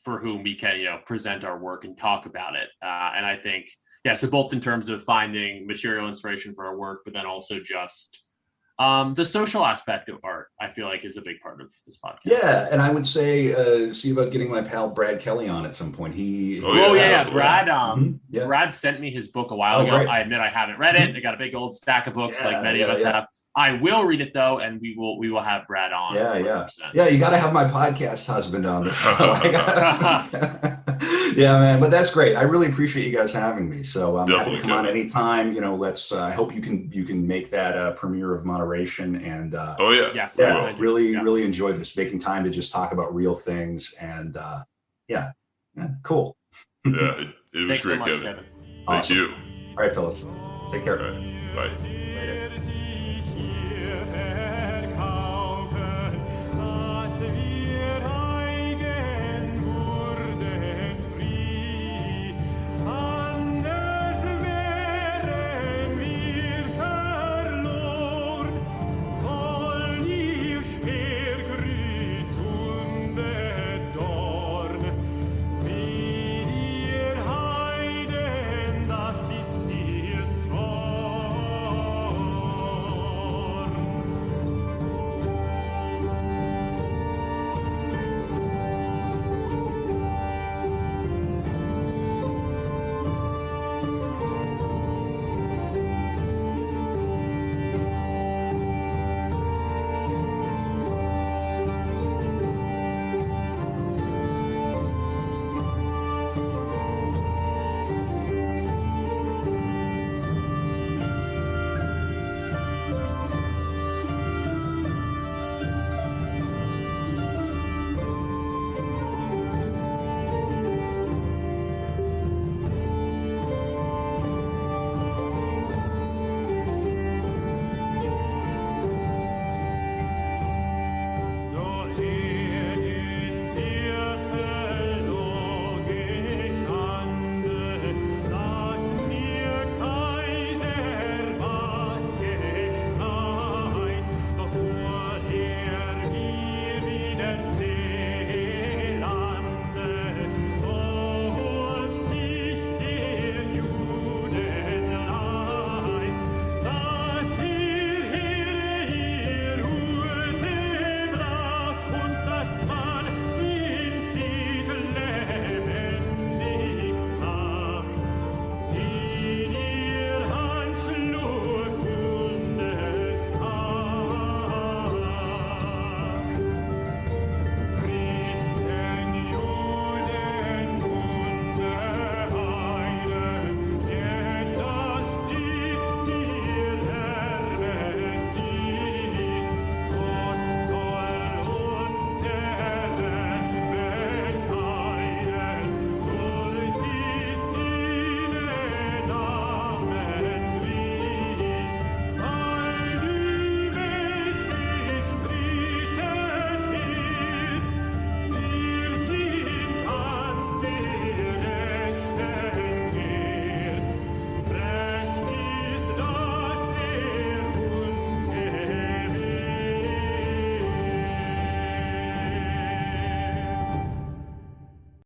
for whom we can present our work and talk about it, and I think so both in terms of finding material inspiration for our work, but then also just the social aspect of art, I feel like, is a big part of this podcast. Yeah, and I would say see about getting my pal Brad Kelly on at some point. Brad. Brad sent me his book a while ago. Great. I admit I haven't read it. I got a big old stack of books, like many of us have. I will read it though, and we will have Brad on. Yeah. You got to have my podcast husband on the show. Yeah, man. But that's great. I really appreciate you guys having me. So I'm happy to come on anytime. Let's. I hope you can make that premiere of Moderation. And really enjoyed this, making time to just talk about real things. And cool. Yeah, it was great, so much, Kevin. Awesome. Thank you. All right, fellas. Take care. All right. Bye.